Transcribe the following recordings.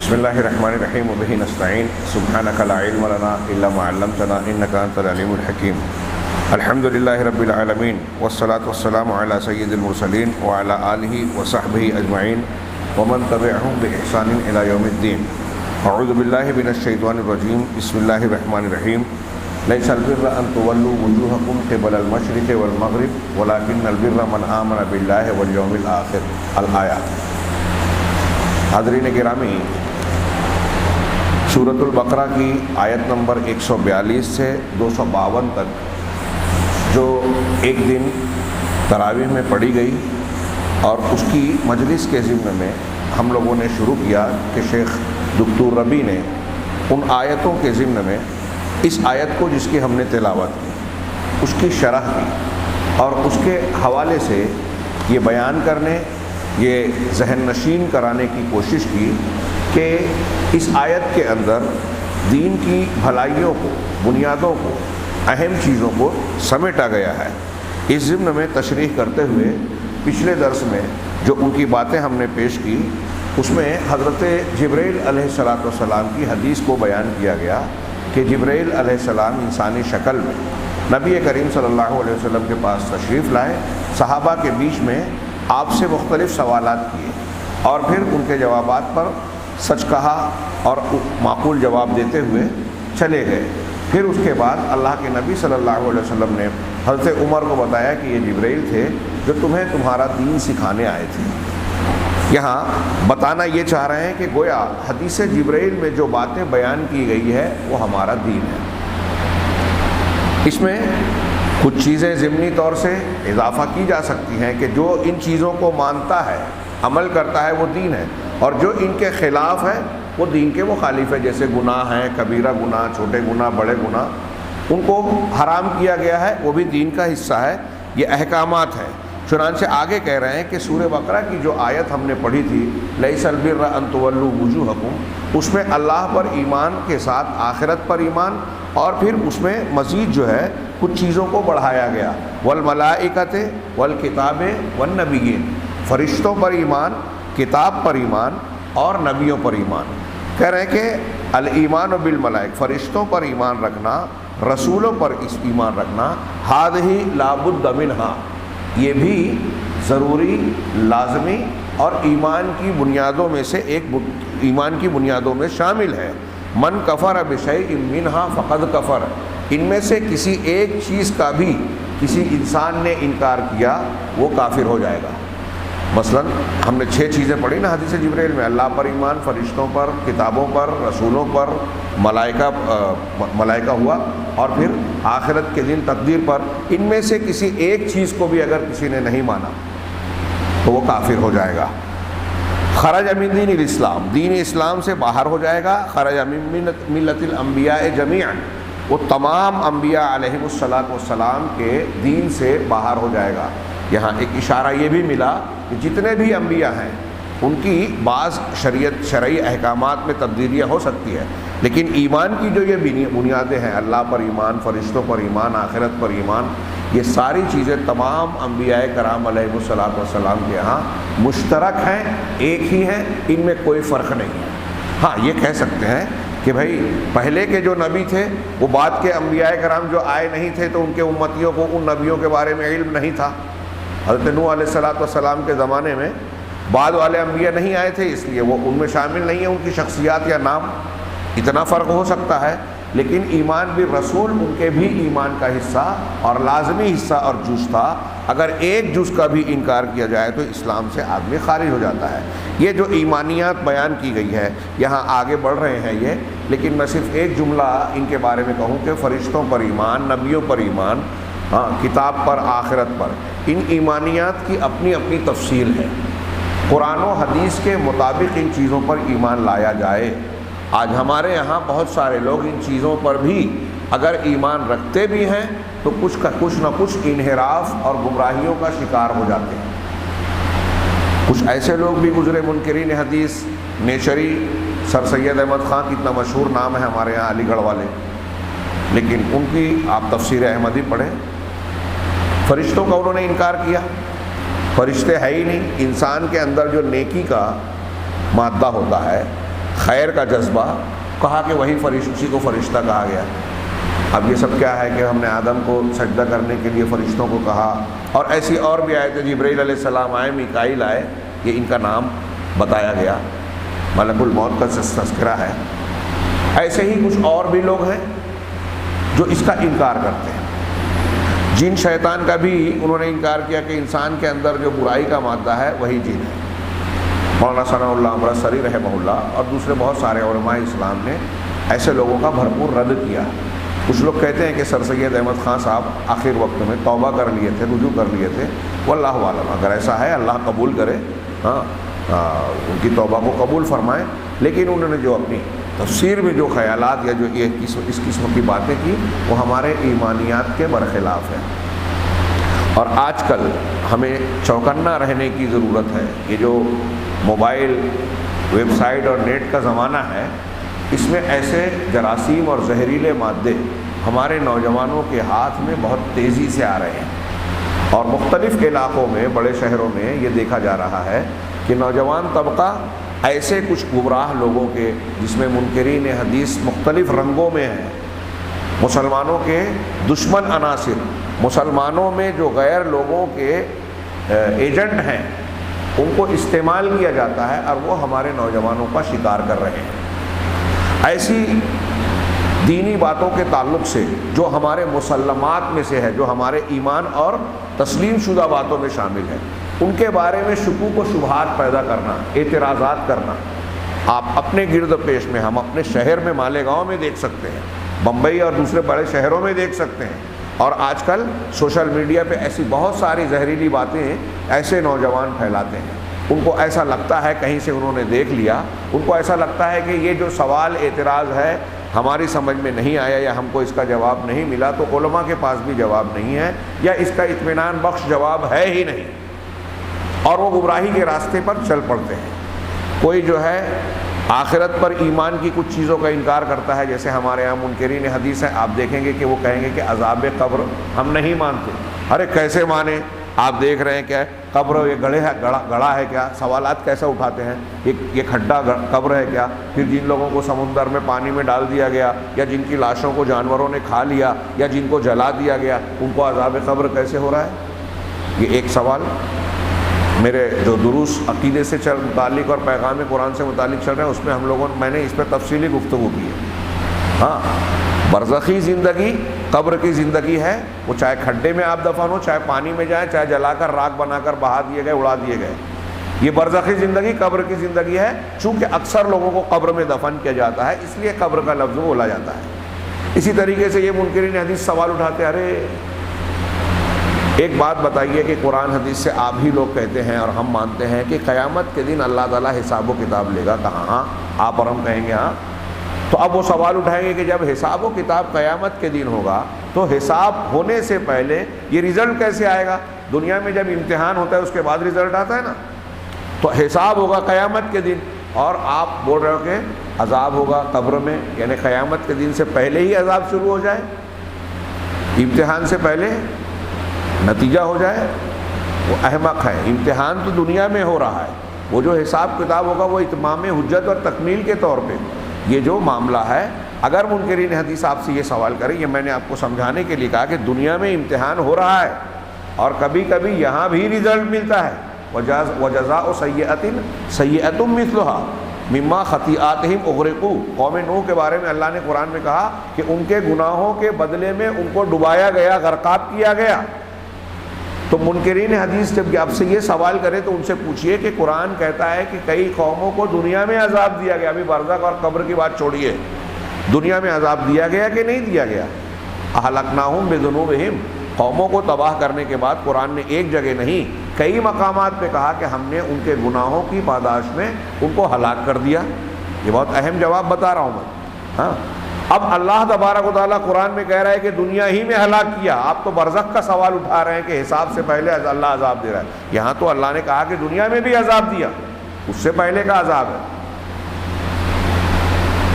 بسم اللہ الرحمن الرحیم وبہ نستعین سبحانک لا علم لنا الا ما علمتنا انک انت العلیم الحکیم الحمد للہ رب العالمین والصلاة والسلام علی سید المرسلین وعلی آلہ وصحبہ اجمعین ومن تبعہم بإحسان الی یوم الدین اعوذ باللہ من الشیطان الرجیم بسم اللہ الرحمن الرحیم لیس البر ان تولوا وجوہکم قبل المشرق والمغرب ولکن البر من آمن باللہ والیوم الآخر الآیہ۔ حاضرین گرامی، سورۃ البقرہ کی آیت نمبر 142 سے 252 تک جو ایک دن تراویح میں پڑھی گئی، اور اس کی مجلس کے ضمن میں ہم لوگوں نے شروع کیا کہ شیخ دکتور ربی نے ان آیتوں کے ضمن میں اس آیت کو جس کی ہم نے تلاوت کی، اس کی شرح کی اور اس کے حوالے سے یہ بیان کرنے، یہ ذہن نشین کرانے کی کوشش کی کہ اس آیت کے اندر دین کی بھلائیوں کو، بنیادوں کو، اہم چیزوں کو سمیٹا گیا ہے۔ اس ضمن میں تشریح کرتے ہوئے پچھلے درس میں جو ان کی باتیں ہم نے پیش کی، اس میں حضرت جبرائیل علیہ السلام کی حدیث کو بیان کیا گیا کہ جبرائیل علیہ السلام انسانی شکل میں نبی کریم صلی اللہ علیہ وسلم کے پاس تشریف لائے، صحابہ کے بیچ میں آپ سے مختلف سوالات کیے اور پھر ان کے جوابات پر سچ کہا اور معقول جواب دیتے ہوئے چلے گئے۔ پھر اس کے بعد اللہ کے نبی صلی اللہ علیہ وسلم نے حضرت عمر کو بتایا کہ یہ جبرائیل تھے جو تمہیں تمہارا دین سکھانے آئے تھے۔ یہاں بتانا یہ چاہ رہے ہیں کہ گویا حدیث جبرائیل میں جو باتیں بیان کی گئی ہے وہ ہمارا دین ہے۔ اس میں کچھ چیزیں ضمنی طور سے اضافہ کی جا سکتی ہیں کہ جو ان چیزوں کو مانتا ہے، عمل کرتا ہے، وہ دین ہے، اور جو ان کے خلاف ہے وہ دین کے مخالف ہے، جیسے گناہ ہیں، کبیرہ گناہ، چھوٹے گناہ، بڑے گناہ، ان کو حرام کیا گیا ہے، وہ بھی دین کا حصہ ہے، یہ احکامات ہیں۔ چنانچہ آگے کہہ رہے ہیں کہ سورہ بقرہ کی جو آیت ہم نے پڑھی تھی لیس البر ان تولوا وجوہکم، اس میں اللہ پر ایمان کے ساتھ آخرت پر ایمان، اور پھر اس میں مزید جو ہے کچھ چیزوں کو بڑھایا گیا، والملائکۃ والکتاب والنبیین، فرشتوں پر ایمان، کتاب پر ایمان اور نبیوں پر ایمان۔ کہہ رہے ہیں کہ الایمان بالملائک، فرشتوں پر ایمان رکھنا، رسولوں پر ایمان رکھنا، ہذہ لا بد منہا، یہ بھی ضروری، لازمی اور ایمان کی بنیادوں میں سے ایمان کی بنیادوں میں شامل ہے۔ من کفر بشیء منہا فقد کفر، ان میں سے کسی ایک چیز کا بھی کسی انسان نے انکار کیا وہ کافر ہو جائے گا۔ مثلا ہم نے 6 چیزیں پڑھی نا حدیث جبرائیل میں، اللہ پر ایمان، فرشتوں پر، کتابوں پر، رسولوں پر، ملائکہ ہوا، اور پھر آخرت کے دن، تقدیر پر۔ ان میں سے کسی ایک چیز کو بھی اگر کسی نے نہیں مانا تو وہ کافر ہو جائے گا۔ خرج من دین الاسلام، دین اسلام سے باہر ہو جائے گا۔ خرج من ملت الانبیاء جمیعا، وہ تمام انبیاء علیہم السلام کے دین سے باہر ہو جائے گا۔ یہاں ایک اشارہ یہ بھی ملا کہ جتنے بھی انبیاء ہیں ان کی بعض شرعی احکامات میں تبدیلیاں ہو سکتی ہے، لیکن ایمان کی جو یہ بنیادیں ہیں، اللہ پر ایمان، فرشتوں پر ایمان، آخرت پر ایمان، یہ ساری چیزیں تمام انبیاء کرام علیہ السلام کے ہاں مشترک ہیں، ایک ہی ہیں، ان میں کوئی فرق نہیں ہے۔ ہاں یہ کہہ سکتے ہیں کہ بھائی پہلے کے جو نبی تھے وہ بعد کے انبیاء کرام جو آئے نہیں تھے تو ان کے امتیوں کو ان نبیوں کے بارے میں علم نہیں تھا۔ حضرت نوح علیہ السلام کے زمانے میں بعد والے انبیاء نہیں آئے تھے، اس لیے وہ ان میں شامل نہیں ہیں، ان کی شخصیات یا نام، اتنا فرق ہو سکتا ہے، لیکن ایمان بالرسول ان کے بھی ایمان کا حصہ اور لازمی حصہ اور جز تھا۔ اگر ایک جز کا بھی انکار کیا جائے تو اسلام سے آدمی خارج ہو جاتا ہے۔ یہ جو ایمانیات بیان کی گئی ہے، یہاں آگے بڑھ رہے ہیں یہ، لیکن میں صرف ایک جملہ ان کے بارے میں کہوں کہ فرشتوں پر ایمان، نبیوں پر ایمان، کتاب پر، آخرت پر، ان ایمانیات کی اپنی اپنی تفصیل ہے۔ قرآن و حدیث کے مطابق ان چیزوں پر ایمان لایا جائے۔ آج ہمارے یہاں بہت سارے لوگ ان چیزوں پر بھی اگر ایمان رکھتے بھی ہیں تو کچھ نہ کچھ انحراف اور گمراہیوں کا شکار ہو جاتے ہیں۔ کچھ ایسے لوگ بھی گزرے منکرین حدیث، نیچری، سر سید احمد خان کتنا مشہور نام ہے ہمارے یہاں علی گڑھ والے، لیکن ان کی آپ تفسیر احمدی پڑھیں، فرشتوں کا انہوں نے انکار کیا۔ فرشتے ہے ہی نہیں، انسان کے اندر جو نیکی کا مادہ ہوتا ہے، خیر کا جذبہ، کہا کہ وہی اسی کو فرشتہ کہا گیا۔ اب یہ سب کیا ہے کہ ہم نے آدم کو سجدہ کرنے کے لیے فرشتوں کو کہا، اور ایسی اور بھی آیتیں، جبرائیل علیہ السلام آئے، میکائیل آئے، یہ ان کا نام بتایا گیا، ملک الموت کا تذکرہ ہے۔ ایسے ہی کچھ اور بھی لوگ ہیں جو اس کا انکار کرتے ہیں۔ جن شیطان کا بھی انہوں نے انکار کیا کہ انسان کے اندر جو برائی کا مادہ ہے وہی جن ہے۔ مولانا ثناء اللہ امرتسری رحمہ اللہ اور دوسرے بہت سارے علماء اسلام نے ایسے لوگوں کا بھرپور رد کیا۔ کچھ لوگ کہتے ہیں کہ سر سید احمد خان صاحب آخر وقت میں توبہ کر لیے تھے، رجوع کر لیے تھے، واللہ عالم، اگر ایسا ہے اللہ قبول کرے، ان کی توبہ کو قبول فرمائے، لیکن انہوں نے جو اپنی تفسیر میں جو خیالات یا جو اس قسم کی باتیں کی وہ ہمارے ایمانیات کے برخلاف ہے۔ اور آج کل ہمیں چوکنا رہنے کی ضرورت ہے۔ یہ جو موبائل، ویب سائٹ اور نیٹ کا زمانہ ہے، اس میں ایسے جراثیم اور زہریلے مادے ہمارے نوجوانوں کے ہاتھ میں بہت تیزی سے آ رہے ہیں، اور مختلف علاقوں میں، بڑے شہروں میں یہ دیکھا جا رہا ہے کہ نوجوان طبقہ ایسے کچھ گمراہ لوگوں کے، جس میں منکرین حدیث مختلف رنگوں میں ہیں، مسلمانوں کے دشمن عناصر، مسلمانوں میں جو غیر لوگوں کے ایجنٹ ہیں، ان کو استعمال کیا جاتا ہے اور وہ ہمارے نوجوانوں کا شکار کر رہے ہیں۔ ایسی دینی باتوں کے تعلق سے جو ہمارے مسلمات میں سے ہے، جو ہمارے ایمان اور تسلیم شدہ باتوں میں شامل ہے، ان کے بارے میں شکوک و شبہات پیدا کرنا، اعتراضات کرنا، آپ اپنے گرد پیش میں، ہم اپنے شہر میں مالیگاؤں میں دیکھ سکتے ہیں، بمبئی اور دوسرے بڑے شہروں میں دیکھ سکتے ہیں، اور آج کل سوشل میڈیا پہ ایسی بہت ساری زہریلی باتیں ایسے نوجوان پھیلاتے ہیں۔ ان کو ایسا لگتا ہے، کہیں سے انہوں نے دیکھ لیا، ان کو ایسا لگتا ہے کہ یہ جو سوال اعتراض ہے ہماری سمجھ میں نہیں آیا یا ہم کو اس کا جواب نہیں ملا، تو علماء کے پاس بھی جواب نہیں ہے یا اس کا اطمینان بخش جواب ہے ہی نہیں، اور وہ گمراہی کے راستے پر چل پڑتے ہیں۔ کوئی جو ہے آخرت پر ایمان کی کچھ چیزوں کا انکار کرتا ہے، جیسے ہمارے یہاں منکرین حدیث ہیں، آپ دیکھیں گے کہ وہ کہیں گے کہ عذاب قبر ہم نہیں مانتے۔ ارے کیسے مانے؟ آپ دیکھ رہے ہیں کہ قبر یہ گڑھا ہے کیا؟ سوالات کیسے اٹھاتے ہیں؟ یہ کھڈا قبر ہے کیا؟ پھر جن لوگوں کو سمندر میں پانی میں ڈال دیا گیا، یا جن کی لاشوں کو جانوروں نے کھا لیا، یا جن کو جلا دیا گیا، ان کو عذاب قبر کیسے ہو رہا ہے؟ یہ ایک سوال۔ میرے جو دروس عقیدے سے متعلق اور پیغام قرآن سے متعلق چل رہے ہیں، اس میں میں نے اس پہ تفصیلی گفتگو کی ہے۔ ہاں، برزخی زندگی قبر کی زندگی ہے، وہ چاہے کھڈے میں آپ دفن ہو، چاہے پانی میں جائیں، چاہے جلا کر راکھ بنا کر بہا دیے گئے، اڑا دیے گئے، یہ برزخی زندگی قبر کی زندگی ہے۔ چونکہ اکثر لوگوں کو قبر میں دفن کیا جاتا ہے، اس لیے قبر کا لفظ بولا جاتا ہے۔ اسی طریقے سے یہ منکرین حدیث سوال اٹھاتے ہیں، ارے ایک بات بتائیے کہ قرآن حدیث سے آپ ہی لوگ کہتے ہیں اور ہم مانتے ہیں کہ قیامت کے دن اللہ تعالیٰ حساب و کتاب لے گا، کہاں؟ ہاں، آپ اور ہم کہیں گے ہاں۔ تو اب وہ سوال اٹھائیں گے کہ جب حساب و کتاب قیامت کے دن ہوگا تو حساب ہونے سے پہلے یہ رزلٹ کیسے آئے گا؟ دنیا میں جب امتحان ہوتا ہے اس کے بعد رزلٹ آتا ہے نا، تو حساب ہوگا قیامت کے دن، اور آپ بول رہے ہو کہ عذاب ہوگا قبر میں، یعنی قیامت کے دن سے پہلے ہی عذاب شروع ہو جائے، امتحان سے پہلے نتیجہ ہو جائے۔ وہ احمق ہے۔ امتحان تو دنیا میں ہو رہا ہے، وہ جو حساب کتاب ہوگا وہ اتمام حجت اور تکمیل کے طور پہ یہ جو معاملہ ہے۔ اگر منکرین حدیث آپ سے یہ سوال کریں، یہ میں نے آپ کو سمجھانے کے لیے کہا کہ دنیا میں امتحان ہو رہا ہے اور کبھی کبھی یہاں بھی رزلٹ ملتا ہے۔ وَجَزَاءُ سَيِّئَةٍ سَيِّئَةٌ مِثْلُهَا مِمَّا خَطِیئَاتِهِمْ اُغْرِقُوا۔ قوم نوح کے بارے میں اللہ نے قرآن میں کہا کہ ان کے گناہوں کے بدلے میں ان کو ڈبایا گیا، غرقاب کیا گیا۔ تو منکرین حدیث جب آپ سے یہ سوال کرے تو ان سے پوچھئے کہ قرآن کہتا ہے کہ کئی قوموں کو دنیا میں عذاب دیا گیا، ابھی برزخ اور قبر کی بات چھوڑیے، دنیا میں عذاب دیا گیا کہ نہیں دیا گیا؟ اہلکناہم بذنوبہم، قوموں کو تباہ کرنے کے بعد قرآن نے ایک جگہ نہیں کئی مقامات پہ کہا کہ ہم نے ان کے گناہوں کی پاداش میں ان کو ہلاک کر دیا۔ یہ بہت اہم جواب بتا رہا ہوں میں۔ ہاں، اب اللہ تبارک و تعالیٰ قرآن میں کہہ رہا ہے کہ دنیا ہی میں ہلاک کیا، آپ تو برزخ کا سوال اٹھا رہے ہیں کہ حساب سے پہلے اللہ عذاب دے رہا ہے۔ یہاں تو اللہ نے کہا کہ دنیا میں بھی عذاب دیا، اس سے پہلے کا عذاب ہے۔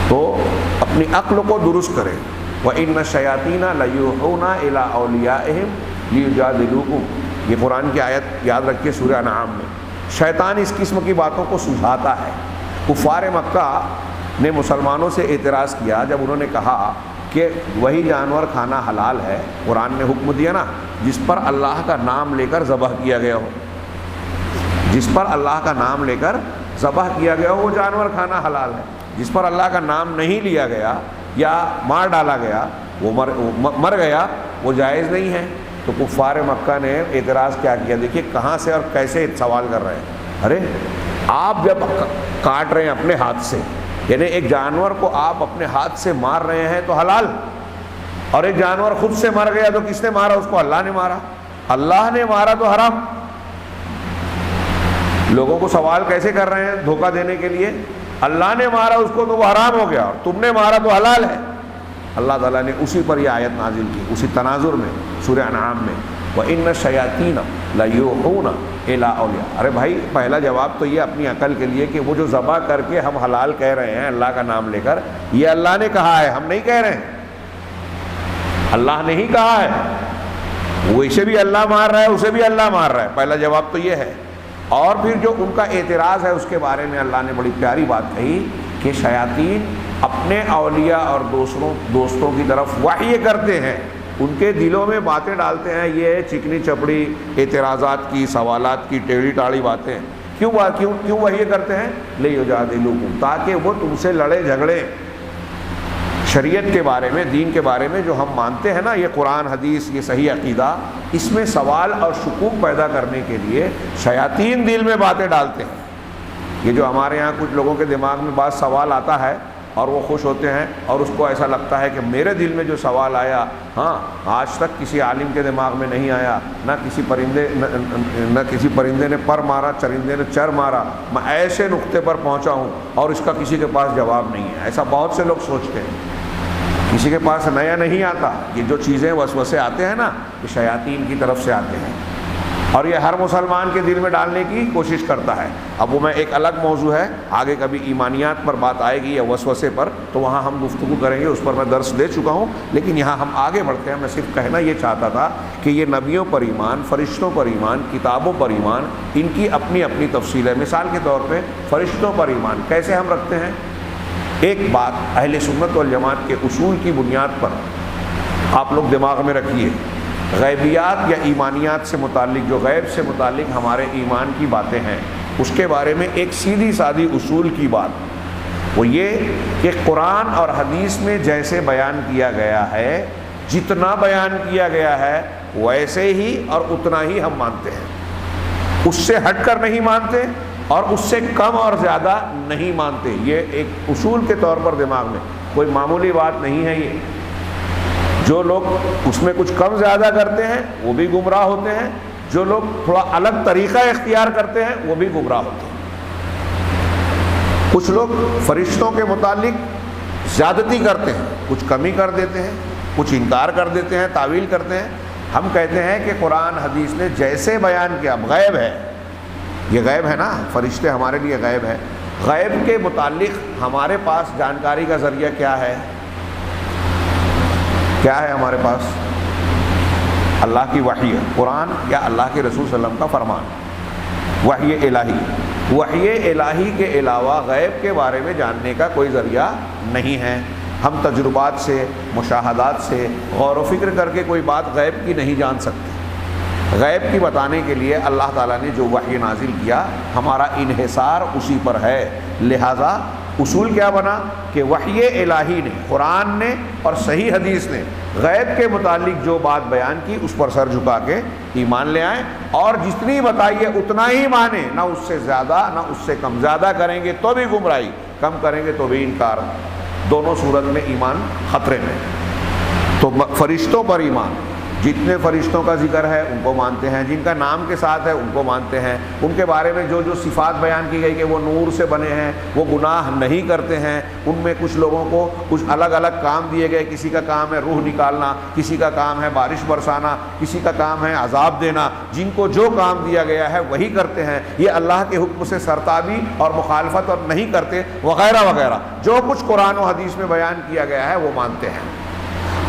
تو اپنی عقل کو درست کریں۔ وَإِنَّ الشَّيَاطِينَ لَيُوحُونَ إِلَىٰ أَوْلِيَائِهِمْ لِيُجَادِلُوكُمْ، یہ قرآن کی آیت یاد رکھیے سورہ انعام میں۔ شیطان اس قسم کی باتوں کو سجھاتا ہے۔ کفار مکہ نے مسلمانوں سے اعتراض کیا جب انہوں نے کہا کہ وہی جانور کھانا حلال ہے، قرآن نے حکم دیا نا، جس پر اللہ کا نام لے کر ذبح کیا گیا ہو، جس پر اللہ کا نام لے کر ذبح کیا گیا ہو وہ جانور کھانا حلال ہے، جس پر اللہ کا نام نہیں لیا گیا یا مار ڈالا گیا وہ مر گیا وہ جائز نہیں ہے۔ تو کفار مکہ نے اعتراض کیا کیا، دیکھیے کہاں سے اور کیسے سوال کر رہے ہیں، ارے آپ جب کاٹ رہے ہیں اپنے ہاتھ سے، یعنی ایک جانور کو آپ اپنے ہاتھ سے مار رہے ہیں تو حلال، اور ایک جانور خود سے مر گیا تو کس نے مارا اس کو؟ اللہ نے مارا، اللہ نے مارا تو حرام۔ لوگوں کو سوال کیسے کر رہے ہیں دھوکہ دینے کے لیے، اللہ نے مارا اس کو تو وہ حرام ہو گیا اور تم نے مارا تو حلال ہے۔ اللہ تعالیٰ نے اسی پر یہ آیت نازل کی، اسی تناظر میں سورہ انعام میں، وَإِنَّ الشَّيَاطِينَ لَيُوحُونَ إِلَىٰ أَوْلِيَائِهِمْ۔ ارے بھائی پہلا جواب تو یہ اپنی عقل کے لیے کہ وہ جو ذبح کر کے ہم حلال کہہ رہے ہیں اللہ کا نام لے کر، یہ اللہ نے کہا ہے، ہم نہیں کہہ رہے ہیں، اللہ نے ہی کہا ہے، وہ اسے بھی اللہ مار رہا ہے اسے بھی اللہ مار رہا ہے، پہلا جواب تو یہ ہے۔ اور پھر جو ان کا اعتراض ہے اس کے بارے میں اللہ نے بڑی پیاری بات کہی کہ شیاطین اپنے اولیاء اور دوستوں کی طرف وحی کرتے ہیں، ان کے دلوں میں باتیں ڈالتے ہیں، یہ چکنی چپڑی اعتراضات کی، سوالات کی ٹیڑھی ٹاڑھی باتیں، کیوں وحی کرتے ہیں؟ لِيُجَادِلُوكُمْ، تاکہ وہ تم سے لڑے جھگڑے شریعت کے بارے میں، دین کے بارے میں جو ہم مانتے ہیں نا، یہ قرآن حدیث، یہ صحیح عقیدہ، اس میں سوال اور شکوک پیدا کرنے کے لیے شیاطین دل میں باتیں ڈالتے ہیں۔ یہ جو ہمارے ہاں کچھ لوگوں کے دماغ میں بعض سوال آتا ہے اور وہ خوش ہوتے ہیں اور اس کو ایسا لگتا ہے کہ میرے دل میں جو سوال آیا، ہاں آج تک کسی عالم کے دماغ میں نہیں آیا، نہ کسی پرندے نے پر مارا، چرندے نے چر مارا، میں ایسے نقطے پر پہنچا ہوں اور اس کا کسی کے پاس جواب نہیں ہے۔ ایسا بہت سے لوگ سوچتے ہیں، کسی کے پاس نیا نہیں آتا۔ یہ جو چیزیں وسوسے آتے ہیں نا، یہ شیاطین کی طرف سے آتے ہیں اور یہ ہر مسلمان کے دل میں ڈالنے کی کوشش کرتا ہے۔ اب وہ میں ایک الگ موضوع ہے، آگے کبھی ایمانیات پر بات آئے گی یا وسوسے پر، تو وہاں ہم گفتگو کریں گے، اس پر میں درس دے چکا ہوں، لیکن یہاں ہم آگے بڑھتے ہیں۔ میں صرف کہنا یہ چاہتا تھا کہ یہ نبیوں پر ایمان، فرشتوں پر ایمان، کتابوں پر ایمان، ان کی اپنی اپنی تفصیل ہے۔ مثال کے طور پہ فرشتوں پر ایمان کیسے ہم رکھتے ہیں؟ ایک بات اہل سنت والجماعت کے اصول کی بنیاد پر آپ لوگ دماغ میں رکھیے، غیبیات یا ایمانیات سے متعلق، جو غیب سے متعلق ہمارے ایمان کی باتیں ہیں، اس کے بارے میں ایک سیدھی سادی اصول کی بات، وہ یہ کہ قرآن اور حدیث میں جیسے بیان کیا گیا ہے، جتنا بیان کیا گیا ہے ویسے ہی اور اتنا ہی ہم مانتے ہیں، اس سے ہٹ کر نہیں مانتے اور اس سے کم اور زیادہ نہیں مانتے۔ یہ ایک اصول کے طور پر دماغ میں، کوئی معمولی بات نہیں ہے یہ۔ جو لوگ اس میں کچھ کم زیادہ کرتے ہیں وہ بھی گمراہ ہوتے ہیں، جو لوگ تھوڑا الگ طریقہ اختیار کرتے ہیں وہ بھی گمراہ ہوتے ہیں۔ کچھ لوگ فرشتوں کے متعلق زیادتی کرتے ہیں، کچھ کمی کر دیتے ہیں، کچھ انکار کر دیتے ہیں، تعویل کرتے ہیں۔ ہم کہتے ہیں کہ قرآن حدیث نے جیسے بیان کیا، غیب ہے، یہ غیب ہے نا، فرشتے ہمارے لیے غیب ہے، غیب کے متعلق ہمارے پاس جانکاری کا ذریعہ کیا ہے؟ کیا ہے ہمارے پاس؟ اللہ کی وحی ہے، قرآن یا اللہ کے رسول صلی اللہ علیہ وسلم کا فرمان، وحی الہی۔ وحی الہی کے علاوہ غیب کے بارے میں جاننے کا کوئی ذریعہ نہیں ہے۔ ہم تجربات سے، مشاہدات سے، غور و فکر کر کے کوئی بات غیب کی نہیں جان سکتے۔ غیب کی بتانے کے لیے اللہ تعالیٰ نے جو وحی نازل کیا، ہمارا انحصار اسی پر ہے۔ لہٰذا اصول کیا بنا کہ وحی الہی نے، قرآن نے اور صحیح حدیث نے غیب کے متعلق جو بات بیان کی اس پر سر جھکا کے ایمان لے آئیں، اور جتنی بتائیے اتنا ہی مانیں، نہ اس سے زیادہ نہ اس سے کم۔ زیادہ کریں گے تو بھی گمراہی، کم کریں گے تو بھی انکار، دونوں صورت میں ایمان خطرے میں۔ تو فرشتوں پر ایمان، جتنے فرشتوں کا ذکر ہے ان کو مانتے ہیں، جن کا نام کے ساتھ ہے ان کو مانتے ہیں، ان کے بارے میں جو جو صفات بیان کی گئی کہ وہ نور سے بنے ہیں، وہ گناہ نہیں کرتے ہیں، ان میں کچھ لوگوں کو کچھ الگ الگ کام دیے گئے، کسی کا کام ہے روح نکالنا، کسی کا کام ہے بارش برسانا، کسی کا کام ہے عذاب دینا، جن کو جو کام دیا گیا ہے وہی کرتے ہیں، یہ اللہ کے حکم سے سرتابی اور مخالفت اور نہیں کرتے، وغیرہ وغیرہ، جو کچھ قرآن و حدیث میں بیان کیا گیا ہے وہ مانتے ہیں۔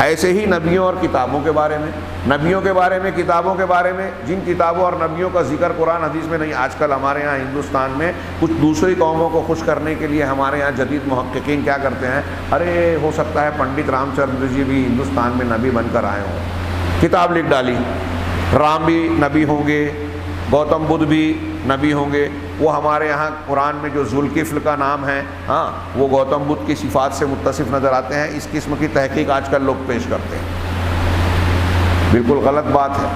ایسے ہی نبیوں اور کتابوں کے بارے میں، نبیوں کے بارے میں، کتابوں کے بارے میں، جن کتابوں اور نبیوں کا ذکر قرآن حدیث میں نہیں۔ آج کل ہمارے یہاں ہندوستان میں کچھ دوسری قوموں کو خوش کرنے کے لیے ہمارے یہاں جدید محققین کیا کرتے ہیں، ارے ہو سکتا ہے پنڈت رام چندر جی بھی ہندوستان میں نبی بن کر آئے ہوں، کتاب لکھ ڈالی، رام بھی نبی ہوں گے، گوتم بدھ بھی نبی ہوں گے۔ وہ ہمارے یہاں قرآن میں جو ذوالکفل کا نام ہے، ہاں، وہ گوتم بدھ کی صفات سے متصف نظر آتے ہیں۔ اس قسم کی تحقیق آج کل لوگ پیش کرتے ہیں، بالکل غلط بات ہے۔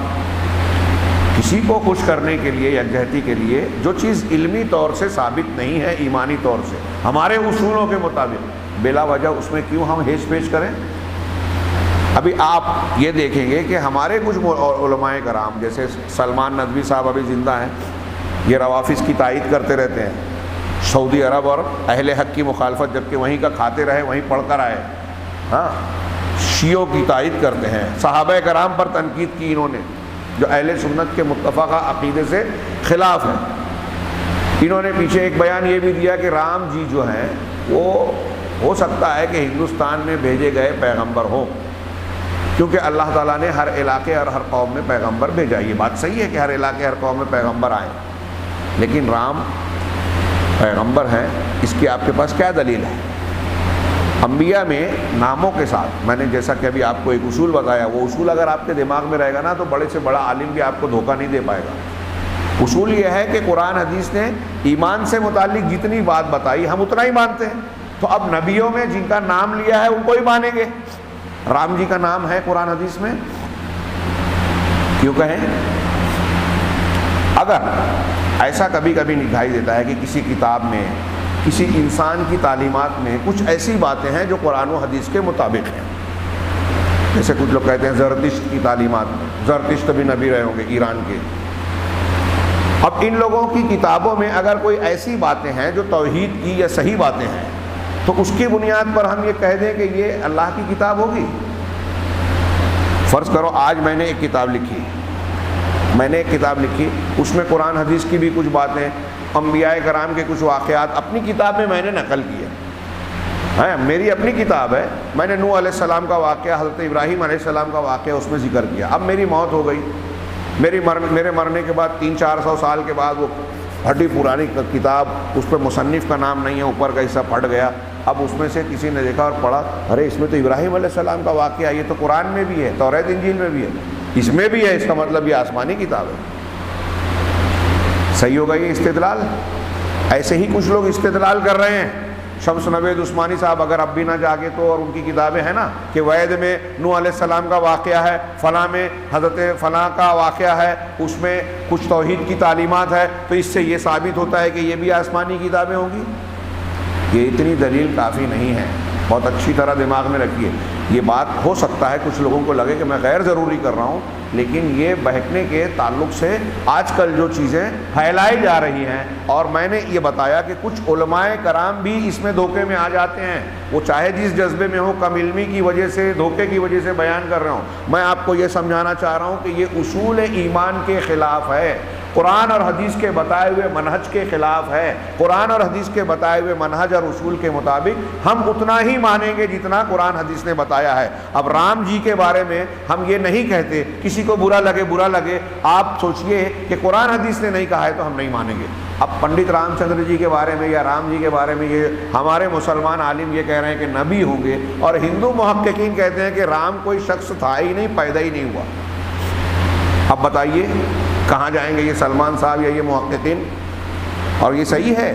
کسی کو خوش کرنے کے لیے، یکجہتی کے لیے، جو چیز علمی طور سے ثابت نہیں ہے، ایمانی طور سے ہمارے اصولوں کے مطابق، بلا وجہ اس میں کیوں ہم ہیچ پیچ کریں؟ ابھی آپ یہ دیکھیں گے کہ ہمارے کچھ علماء کرام جیسے سلمان ندوی صاحب ابھی زندہ ہیں، یہ روافظ کی تائید کرتے رہتے ہیں، سعودی عرب اور اہل حق کی مخالفت، جبکہ وہیں کا کھاتے رہے، وہیں پڑھ کر آئے، ہاں، شیعوں کی تائید کرتے ہیں، صحابہ کرام پر تنقید کی انہوں نے جو اہل سنت کے متفقہ عقیدے سے خلاف ہے۔ انہوں نے پیچھے ایک بیان یہ بھی دیا کہ رام جی جو ہیں وہ ہو سکتا ہے کہ ہندوستان میں بھیجے گئے پیغمبر ہوں، کیونکہ اللہ تعالیٰ نے ہر علاقے اور ہر قوم میں پیغمبر بھیجا۔ یہ بات صحیح ہے کہ ہر علاقے ہر قوم میں پیغمبر آئے، لیکن رام پیغمبر ہیں، اس کی آپ کے پاس کیا دلیل ہے؟ انبیاء میں ناموں کے ساتھ، میں نے جیسا کہ ابھی آپ کو ایک اصول بتایا، وہ اصول اگر آپ کے دماغ میں رہے گا نا تو بڑے سے بڑا عالم بھی آپ کو دھوکہ نہیں دے پائے گا۔ اصول یہ ہے کہ قرآن حدیث نے ایمان سے متعلق جتنی بات بتائی ہم اتنا ہی مانتے ہیں، تو اب نبیوں میں جن کا نام لیا ہے ان کو ہی مانیں گے۔ رام جی کا نام ہے قرآن حدیث میں، کیوں کہیں؟ اگر ایسا کبھی کبھی دکھائی دیتا ہے کہ کسی کتاب میں، کسی انسان کی تعلیمات میں کچھ ایسی باتیں ہیں جو قرآن و حدیث کے مطابق ہیں، جیسے کچھ لوگ کہتے ہیں زرتشت کی تعلیمات، زرتشت بھی نبی رہے ہوں گے ایران کے۔ اب ان لوگوں کی کتابوں میں اگر کوئی ایسی باتیں ہیں جو توحید کی یا صحیح باتیں ہیں، تو اس کی بنیاد پر ہم یہ کہہ دیں کہ یہ اللہ کی کتاب ہوگی؟ فرض کرو آج میں نے ایک کتاب لکھی، اس میں قرآن حدیث کی بھی کچھ باتیں، انبیاء کرام کے کچھ واقعات اپنی کتاب میں میں نے نقل کیے ہیں، میری اپنی کتاب ہے، میں نے نوح علیہ السلام کا واقعہ، حضرت ابراہیم علیہ السلام کا واقعہ اس میں ذکر کیا۔ اب میری موت ہو گئی، میرے مرنے کے بعد 300-400 سال کے بعد وہ ہڈی پرانی کتاب، اس پہ مصنف کا نام نہیں ہے، اوپر کا حصہ پھٹ گیا۔ اب اس میں سے کسی نے دیکھا اور پڑھا، ارے اس میں تو ابراہیم علیہ السلام کا واقعہ، یہ تو قرآن میں بھی ہے، توریت انجیل میں بھی ہے، اس میں بھی ہے، اس کا مطلب یہ آسمانی کتاب ہے۔ صحیح ہوگا یہ استدلال؟ ایسے ہی کچھ لوگ استدلال کر رہے ہیں۔ شمس نوید عثمانی صاحب اگر اب بھی نہ جاگے تو، اور ان کی کتابیں ہیں نا کہ وید میں نوح علیہ السلام کا واقعہ ہے، فلاں میں حضرت فلاں کا واقعہ ہے، اس میں کچھ توحید کی تعلیمات ہے، تو اس سے یہ ثابت ہوتا ہے کہ یہ بھی آسمانی کتابیں ہوں گی۔ یہ اتنی دلیل کافی نہیں ہے، بہت اچھی طرح دماغ میں رکھیے۔ یہ بات ہو سکتا ہے کچھ لوگوں کو لگے کہ میں غیر ضروری کر رہا ہوں، لیکن یہ بہکنے کے تعلق سے آج کل جو چیزیں پھیلائی جا رہی ہیں، اور میں نے یہ بتایا کہ کچھ علماء کرام بھی اس میں دھوکے میں آ جاتے ہیں، وہ چاہے جس جذبے میں ہو، کم علمی کی وجہ سے، دھوکے کی وجہ سے بیان کر رہا ہوں۔ میں آپ کو یہ سمجھانا چاہ رہا ہوں کہ یہ اصول ایمان کے خلاف ہے، قرآن اور حدیث کے بتائے ہوئے منہج کے خلاف ہے۔ قرآن اور حدیث کے بتائے ہوئے منہج اور اصول کے مطابق ہم اتنا ہی مانیں گے جتنا قرآن حدیث نے بتایا ہے۔ اب رام جی کے بارے میں ہم یہ نہیں کہتے، کسی کو برا لگے، آپ سوچئے کہ قرآن حدیث نے نہیں کہا ہے تو ہم نہیں مانیں گے۔ اب پنڈت رام چندر جی کے بارے میں یا رام جی کے بارے میں یہ ہمارے مسلمان عالم یہ کہہ رہے ہیں کہ نبی ہوں گے، اور ہندو محققین کہتے ہیں کہ رام کوئی شخص تھا ہی نہیں، پیدا ہی نہیں ہوا۔ اب بتائیے کہاں جائیں گے یہ سلمان صاحب یا یہ محققین؟ اور یہ صحیح ہے۔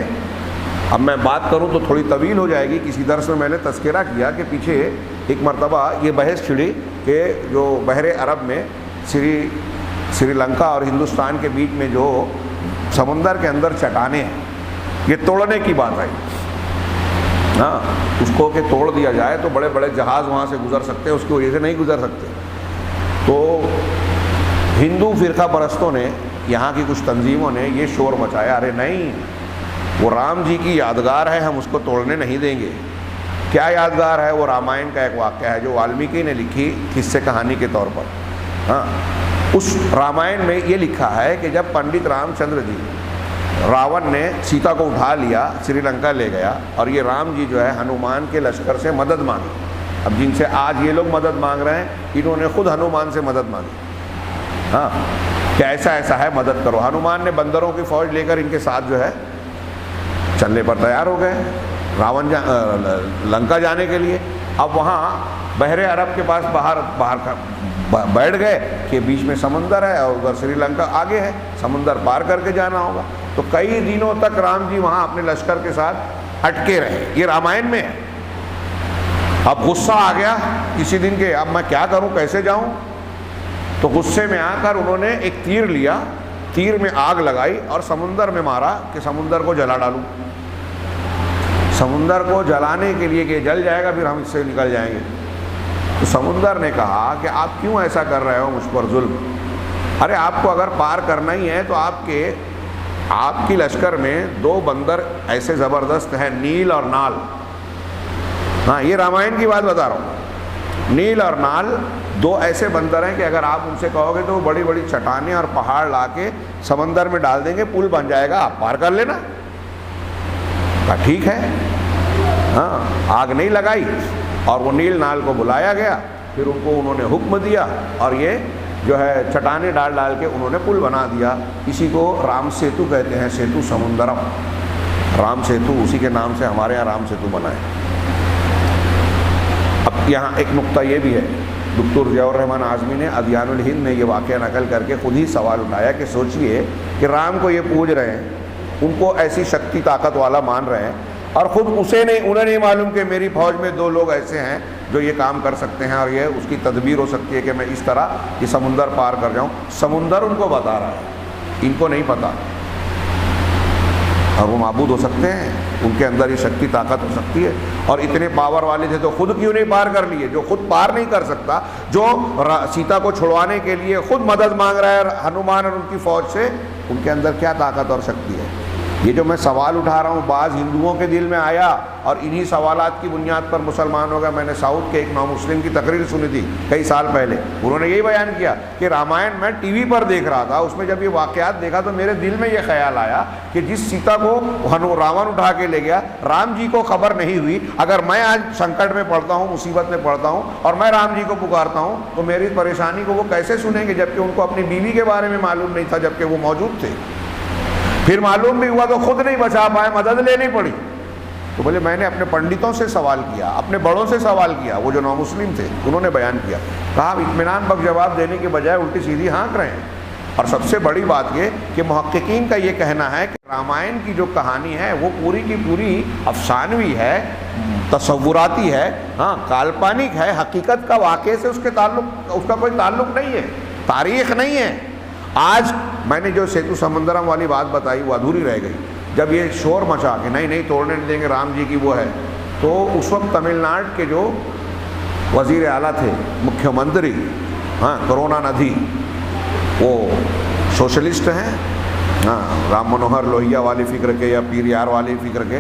اب میں بات کروں تو تھوڑی طویل ہو جائے گی۔ کسی درس میں نے تذکرہ کیا کہ پیچھے ایک مرتبہ یہ بحث چھڑی کہ جو بحر عرب میں سری لنکا اور ہندوستان کے بیچ میں جو سمندر کے اندر چٹانیں ہیں، یہ توڑنے کی بات آئی، ہاں، اس کو کہ توڑ دیا جائے تو بڑے بڑے جہاز وہاں سے گزر سکتے ہیں، اس کی وجہ سے نہیں گزر سکتے۔ تو ہندو فرقہ پرستوں نے، یہاں کی کچھ تنظیموں نے یہ شور مچایا، ارے نہیں، وہ رام جی کی یادگار ہے، ہم اس کو توڑنے نہیں دیں گے۔ کیا یادگار ہے؟ وہ رامائن کا ایک واقعہ ہے جو والمیکی نے لکھی قصے کہانی کے طور پر۔ ہاں، اس رامائن میں یہ لکھا ہے کہ جب پنڈت رام چندر جی، راون نے سیتا کو اٹھا لیا، سری لنکا لے گیا، اور یہ رام جی جو ہے ہنومان کے لشکر سے مدد مانگی، اب جن سے آج یہ لوگ مدد مانگ رہے ہیں، انہوں نے خود ہنومان سے مدد مانگی، ہاں کہ ایسا ایسا ہے مدد کرو۔ ہنومان نے بندروں کی فوج لے کر ان کے ساتھ جو ہے چلنے پر تیار ہو گئے لنکا جانے کے لیے۔ اب وہاں بحر عرب کے پاس باہر بیٹھ گئے کہ بیچ میں سمندر ہے اور ادھر سری لنکا آگے ہے، سمندر پار کر کے جانا ہوگا۔ تو کئی دنوں تک رام جی وہاں اپنے لشکر کے ساتھ اٹکے رہے، یہ رامائن میں ہے۔ اب غصہ آ گیا کسی دن کہ اب میں کیا کروں، کیسے جاؤں؟ تو غصے میں آ کر انہوں نے ایک تیر لیا، تیر میں آگ لگائی اور سمندر میں مارا کہ سمندر کو جلا ڈالوں۔ سمندر کو جلانے کے لیے کہ جل جائے گا پھر ہم اس سے نکل جائیں گے۔ تو سمندر نے کہا کہ آپ کیوں ایسا کر رہے ہو مجھ پر ظلم؟ ارے آپ کو اگر پار کرنا ہی ہے تو آپ کی لشکر میں 2 بندر ایسے زبردست ہیں، نیل اور نال۔ ہاں یہ رامائن کی بات بتا رہا ہوں۔ نیل اور نال 2 ایسے بندر ہیں کہ اگر آپ ان سے کہو گے تو وہ بڑی بڑی چٹانیں اور پہاڑ لا کے سمندر میں ڈال دیں گے، پل بن جائے گا، آپ پار کر لینا۔ کہا ٹھیک ہے، ہاں آگ نہیں لگائی اور وہ نیل نال کو بلایا گیا، پھر ان کو انہوں نے حکم دیا اور یہ جو ہے چٹانیں ڈال ڈال کے انہوں نے پل بنا دیا۔ اسی کو رام سیتو کہتے ہیں، سیتو سمندرم، رام سیتو اسی کے نام سے ہمارے یہاں رام سیتو بنا ہے۔ اب یہاں ایک نقطہ یہ بھی ہے، دکتور ضیاء الرحمن اعظمی نے ادیان الہند میں یہ واقعہ نقل کر کے خود ہی سوال اٹھایا کہ سوچئے کہ رام کو یہ پوج رہے ہیں، ان کو ایسی شکتی طاقت والا مان رہے ہیں، اور خود انہیں نہیں معلوم کہ میری فوج میں 2 لوگ ایسے ہیں جو یہ کام کر سکتے ہیں اور یہ اس کی تدبیر ہو سکتی ہے کہ میں اس طرح یہ سمندر پار کر جاؤں۔ سمندر ان کو بتا رہا ہے، ان کو نہیں پتا، اور وہ معبود ہو سکتے ہیں، ان کے اندر یہ شکتی طاقت ہو سکتی ہے، اور اتنے پاور والے تھے تو خود کیوں نہیں پار کر لیے؟ جو خود پار نہیں کر سکتا، جو سیتا کو چھڑوانے کے لیے خود مدد مانگ رہا ہے ہنومان اور ان کی فوج سے، ان کے اندر کیا طاقت اور شکتی ہے؟ یہ جو میں سوال اٹھا رہا ہوں بعض ہندوؤں کے دل میں آیا اور انہی سوالات کی بنیاد پر مسلمان ہو گئے۔ میں نے ساؤتھ کے ایک نو مسلم کی تقریر سنی تھی کئی سال پہلے، انہوں نے یہی بیان کیا کہ رامائن میں ٹی وی پر دیکھ رہا تھا، اس میں جب یہ واقعات دیکھا تو میرے دل میں یہ خیال آیا کہ جس سیتا کو راون اٹھا کے لے گیا، رام جی کو خبر نہیں ہوئی، اگر میں آج سنکٹ میں پڑتا ہوں، مصیبت میں پڑتا ہوں اور میں رام جی کو پکارتا ہوں تو میری پریشانی کو وہ کیسے سنیں گے، جبکہ ان کو اپنی بیوی کے بارے میں معلوم نہیں تھا جبکہ وہ موجود تھے۔ پھر معلوم بھی ہوا تو خود نہیں بچا پائے، مدد لینی پڑی۔ تو بولے میں نے اپنے پنڈتوں سے سوال کیا، اپنے بڑوں سے سوال کیا، وہ جو نو مسلم تھے انہوں نے بیان کیا، کہا اطمینان بخش جواب دینے کے بجائے الٹی سیدھی ہانک رہے ہیں۔ اور سب سے بڑی بات یہ کہ محققین کا یہ کہنا ہے کہ رامائن کی جو کہانی ہے وہ پوری کی پوری افسانوی ہے، تصوراتی ہے، ہاں کالپنک ہے، حقیقت کا واقعے سے اس کا کوئی تعلق نہیں ہے، تاریخ نہیں ہے۔ آج میں نے جو سیتو سمندرم والی بات بتائی وہ ادھوری رہ گئی۔ جب یہ شور مچا کہ نہیں توڑنے نہیں دیں گے، رام جی کی وہ ہے، تو اس وقت تمل ناڈو کے جو وزیر اعلیٰ تھے، مکھیہ منتری، ہاں کرونا ندھی، وہ سوشلسٹ ہیں، ہاں رام منوہر لوہیا والی فکر کے یا پیر یار والی فکر کے،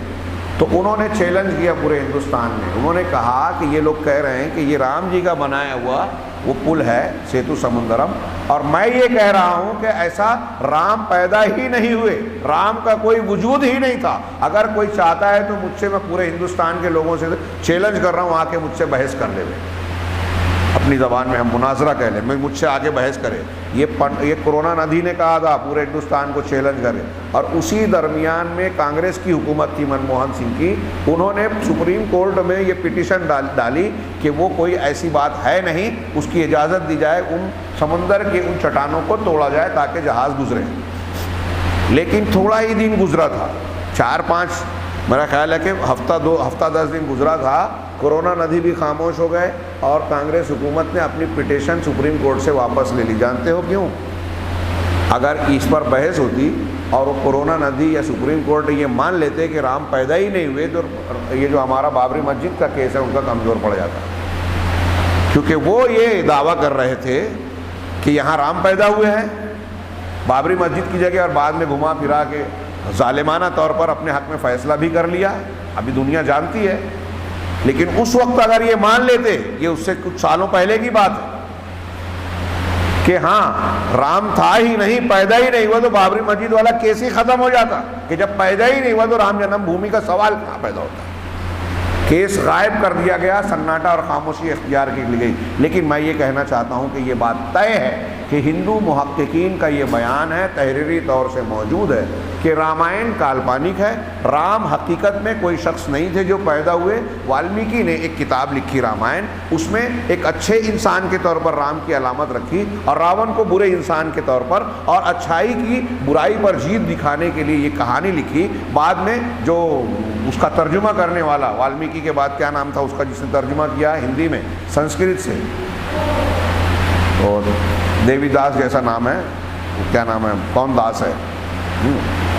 تو انہوں نے چیلنج کیا پورے ہندوستان میں۔ انہوں نے کہا کہ یہ لوگ کہہ رہے ہیں کہ یہ رام جی کا بنایا ہوا وہ پل ہے سیتو سمندرم، اور میں یہ کہہ رہا ہوں کہ ایسا رام پیدا ہی نہیں ہوئے، رام کا کوئی وجود ہی نہیں تھا۔ اگر کوئی چاہتا ہے تو مجھ سے، میں پورے ہندوستان کے لوگوں سے چیلنج کر رہا ہوں، آ کے مجھ سے بحث کر لے، اپنی زبان میں ہم مناظرہ کہہ لیں، میں مجھ سے آگے بحث کرے۔ یہ کرونا ندھی نے کہا تھا پورے ہندوستان کو چیلنج کرے، اور اسی درمیان میں کانگریس کی حکومت تھی منموہن سنگھ کی، انہوں نے سپریم کورٹ میں یہ پٹیشن ڈالی کہ وہ کوئی ایسی بات ہے نہیں، اس کی اجازت دی جائے، ان سمندر کے ان چٹانوں کو توڑا جائے تاکہ جہاز گزرے۔ لیکن تھوڑا ہی دن گزرا تھا، 4-5 میرا خیال ہے کہ ہفتہ 10 دن گزرا تھا، کرونا ندھی بھی خاموش ہو گئے اور کانگریس حکومت نے اپنی پٹیشن سپریم کورٹ سے واپس لے لی۔ جانتے ہو کیوں؟ اگر اس پر بحث ہوتی اور وہ کرونا ندھی یا سپریم کورٹ یہ مان لیتے کہ رام پیدا ہی نہیں ہوئے، تو یہ جو ہمارا بابری مسجد کا کیس ہے ان کا کمزور پڑ جاتا، کیونکہ وہ یہ دعویٰ کر رہے تھے کہ یہاں رام پیدا ہوئے ہیں بابری مسجد کی جگہ، اور بعد میں گھما پھرا کے ظالمانہ طور پر اپنے حق میں فیصلہ بھی کر لیا، ابھی دنیا جانتی ہے۔ لیکن اس وقت اگر یہ مان لیتے، یہ اس سے کچھ سالوں پہلے کی بات ہے، کہ ہاں رام تھا ہی نہیں، پیدا ہی نہیں ہوا، تو بابری مسجد والا کیس ہی ختم ہو جاتا کہ جب پیدا ہی نہیں ہوا تو رام جنم بھومی کا سوال کہاں پیدا ہوتا ہے؟ کیس غائب کر دیا گیا، سناٹا اور خاموشی اختیار کی لی گئی۔ لیکن میں یہ کہنا چاہتا ہوں کہ یہ بات طے ہے کہ ہندو محققین کا یہ بیان ہے، تحریری طور سے موجود ہے، کہ رامائن کالپانک ہے، رام حقیقت میں کوئی شخص نہیں تھے جو پیدا ہوئے۔ والمیکی نے ایک کتاب لکھی رامائن، اس میں ایک اچھے انسان کے طور پر رام کی علامت رکھی اور راون کو برے انسان کے طور پر، اور اچھائی کی برائی پر جیت دکھانے کے لیے یہ کہانی لکھی۔ بعد میں جو اس کا ترجمہ کرنے والا، والمیکی کے بعد کیا نام تھا اس کا جس نے ترجمہ کیا ہندی میں سنسکرت سے، اور دیوی داس جیسا نام ہے، کیا نام ہے، کون داس ہے،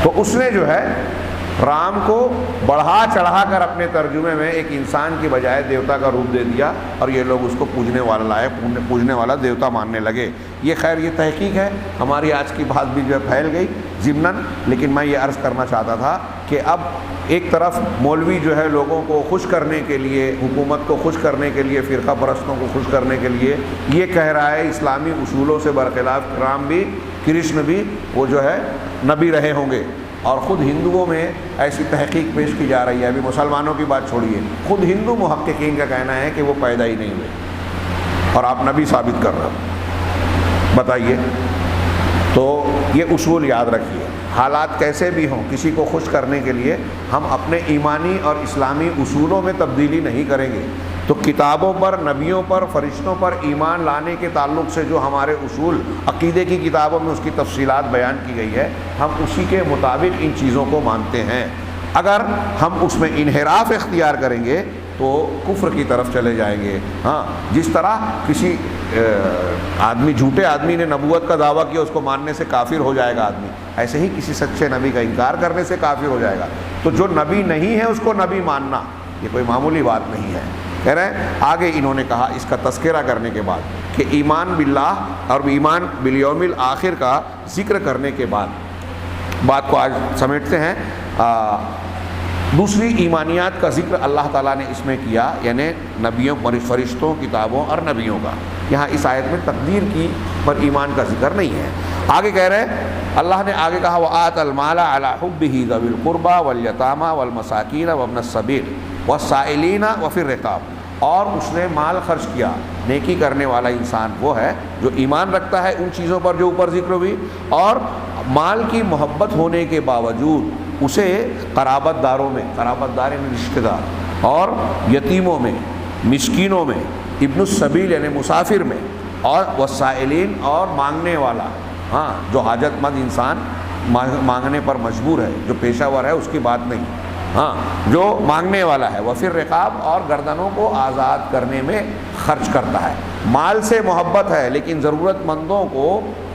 تو اس نے جو ہے رام کو بڑھا چڑھا کر اپنے ترجمے میں ایک انسان کی بجائے دیوتا کا روپ دے دیا، اور یہ لوگ اس کو پوجنے والا دیوتا ماننے لگے۔ یہ خیر یہ تحقیق ہے، ہماری آج کی بات بھی جو ہے پھیل گئی ضمناً، لیکن میں یہ عرض کرنا چاہتا تھا کہ اب ایک طرف مولوی جو ہے لوگوں کو خوش کرنے کے لیے، حکومت کو خوش کرنے کے لیے، فرقہ پرستوں کو خوش کرنے کے لیے یہ کہہ رہا ہے اسلامی اصولوں سے برخلاف رام بھی، کرشن بھی وہ جو ہے نبی رہے ہوں گے، اور خود ہندوؤں میں ایسی تحقیق پیش کی جا رہی ہے۔ ابھی مسلمانوں کی بات چھوڑیے، خود ہندو محققین کا کہنا ہے کہ وہ پیدا ہی نہیں ہوئے اور آپ نبی ثابت کر رہے ہو، بتائیے۔ تو یہ اصول یاد رکھیے، حالات کیسے بھی ہوں، کسی کو خوش کرنے کے لیے ہم اپنے ایمانی اور اسلامی اصولوں میں تبدیلی نہیں کریں گے۔ تو کتابوں پر، نبیوں پر، فرشتوں پر ایمان لانے کے تعلق سے جو ہمارے اصول عقیدے کی کتابوں میں اس کی تفصیلات بیان کی گئی ہے، ہم اسی کے مطابق ان چیزوں کو مانتے ہیں۔ اگر ہم اس میں انحراف اختیار کریں گے تو کفر کی طرف چلے جائیں گے۔ ہاں، جس طرح کسی جھوٹے آدمی نے نبوت کا دعویٰ کیا، اس کو ماننے سے کافر ہو جائے گا آدمی، ایسے ہی کسی سچے نبی کا انکار کرنے سے کافر ہو جائے گا۔ تو جو نبی نہیں ہے اس کو نبی ماننا یہ کوئی معمولی بات نہیں ہے۔ کہہ رہے ہیں آگے انہوں نے کہا اس کا تذکرہ کرنے کے بعد کہ ایمان باللہ اور ایمان بالیوم الآخر کا ذکر کرنے کے بعد بات کو آج سمیٹتے ہیں۔ دوسری ایمانیات کا ذکر اللہ تعالیٰ نے اس میں کیا، یعنی نبیوں، فرشتوں، کتابوں اور نبیوں کا۔ یہاں اس آیت میں تقدیر کی پر ایمان کا ذکر نہیں ہے۔ آگے کہہ رہے ہیں اللہ نے آگے کہا وَآتَ الْمَالَ عَلَىٰ حُبِّهِ ذَوِي الْقُرْبَىٰ وَالْيَتَامَىٰ وَالْمَسَاكِينَ وَابْنَ السَّبِيلِ وَالسَّائِلِينَ وَفِي الرِّقَابِ، اور اس نے مال خرچ کیا۔ نیکی کرنے والا انسان وہ ہے جو ایمان رکھتا ہے ان چیزوں پر جو اوپر ذکر ہوئی، اور مال کی محبت ہونے کے باوجود اسے قرابت داروں میں، قرابت دار یعنی رشتہ دار، اور یتیموں میں، مسکینوں میں، ابن السبیل یعنی مسافر میں، اور وسائلین اور مانگنے والا، ہاں جو حاجت مند انسان مانگنے پر مجبور ہے، جو پیشہ ور ہے اس کی بات نہیں، ہاں جو مانگنے والا ہے، وفی الرقاب اور گردنوں کو آزاد کرنے میں خرچ کرتا ہے۔ مال سے محبت ہے لیکن ضرورت مندوں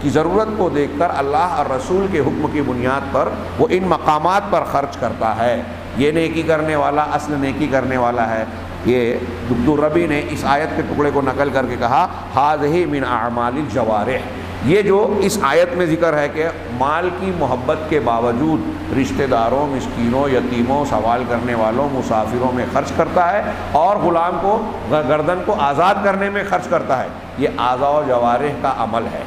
کی ضرورت کو دیکھ کر اللہ اور رسول کے حکم کی بنیاد پر وہ ان مقامات پر خرچ کرتا ہے۔ یہ نیکی کرنے والا اصل نیکی کرنے والا ہے۔ یہ دکتور ربی نے اس آیت کے ٹکڑے کو نقل کر کے کہا ھذہ من اعمال الجوارح، یہ جو اس آیت میں ذکر ہے کہ مال کی محبت کے باوجود رشتہ داروں، مسکینوں، یتیموں، سوال کرنے والوں، مسافروں میں خرچ کرتا ہے، اور غلام کو گردن کو آزاد کرنے میں خرچ کرتا ہے۔ یہ اعضاء و جوارح کا عمل ہے،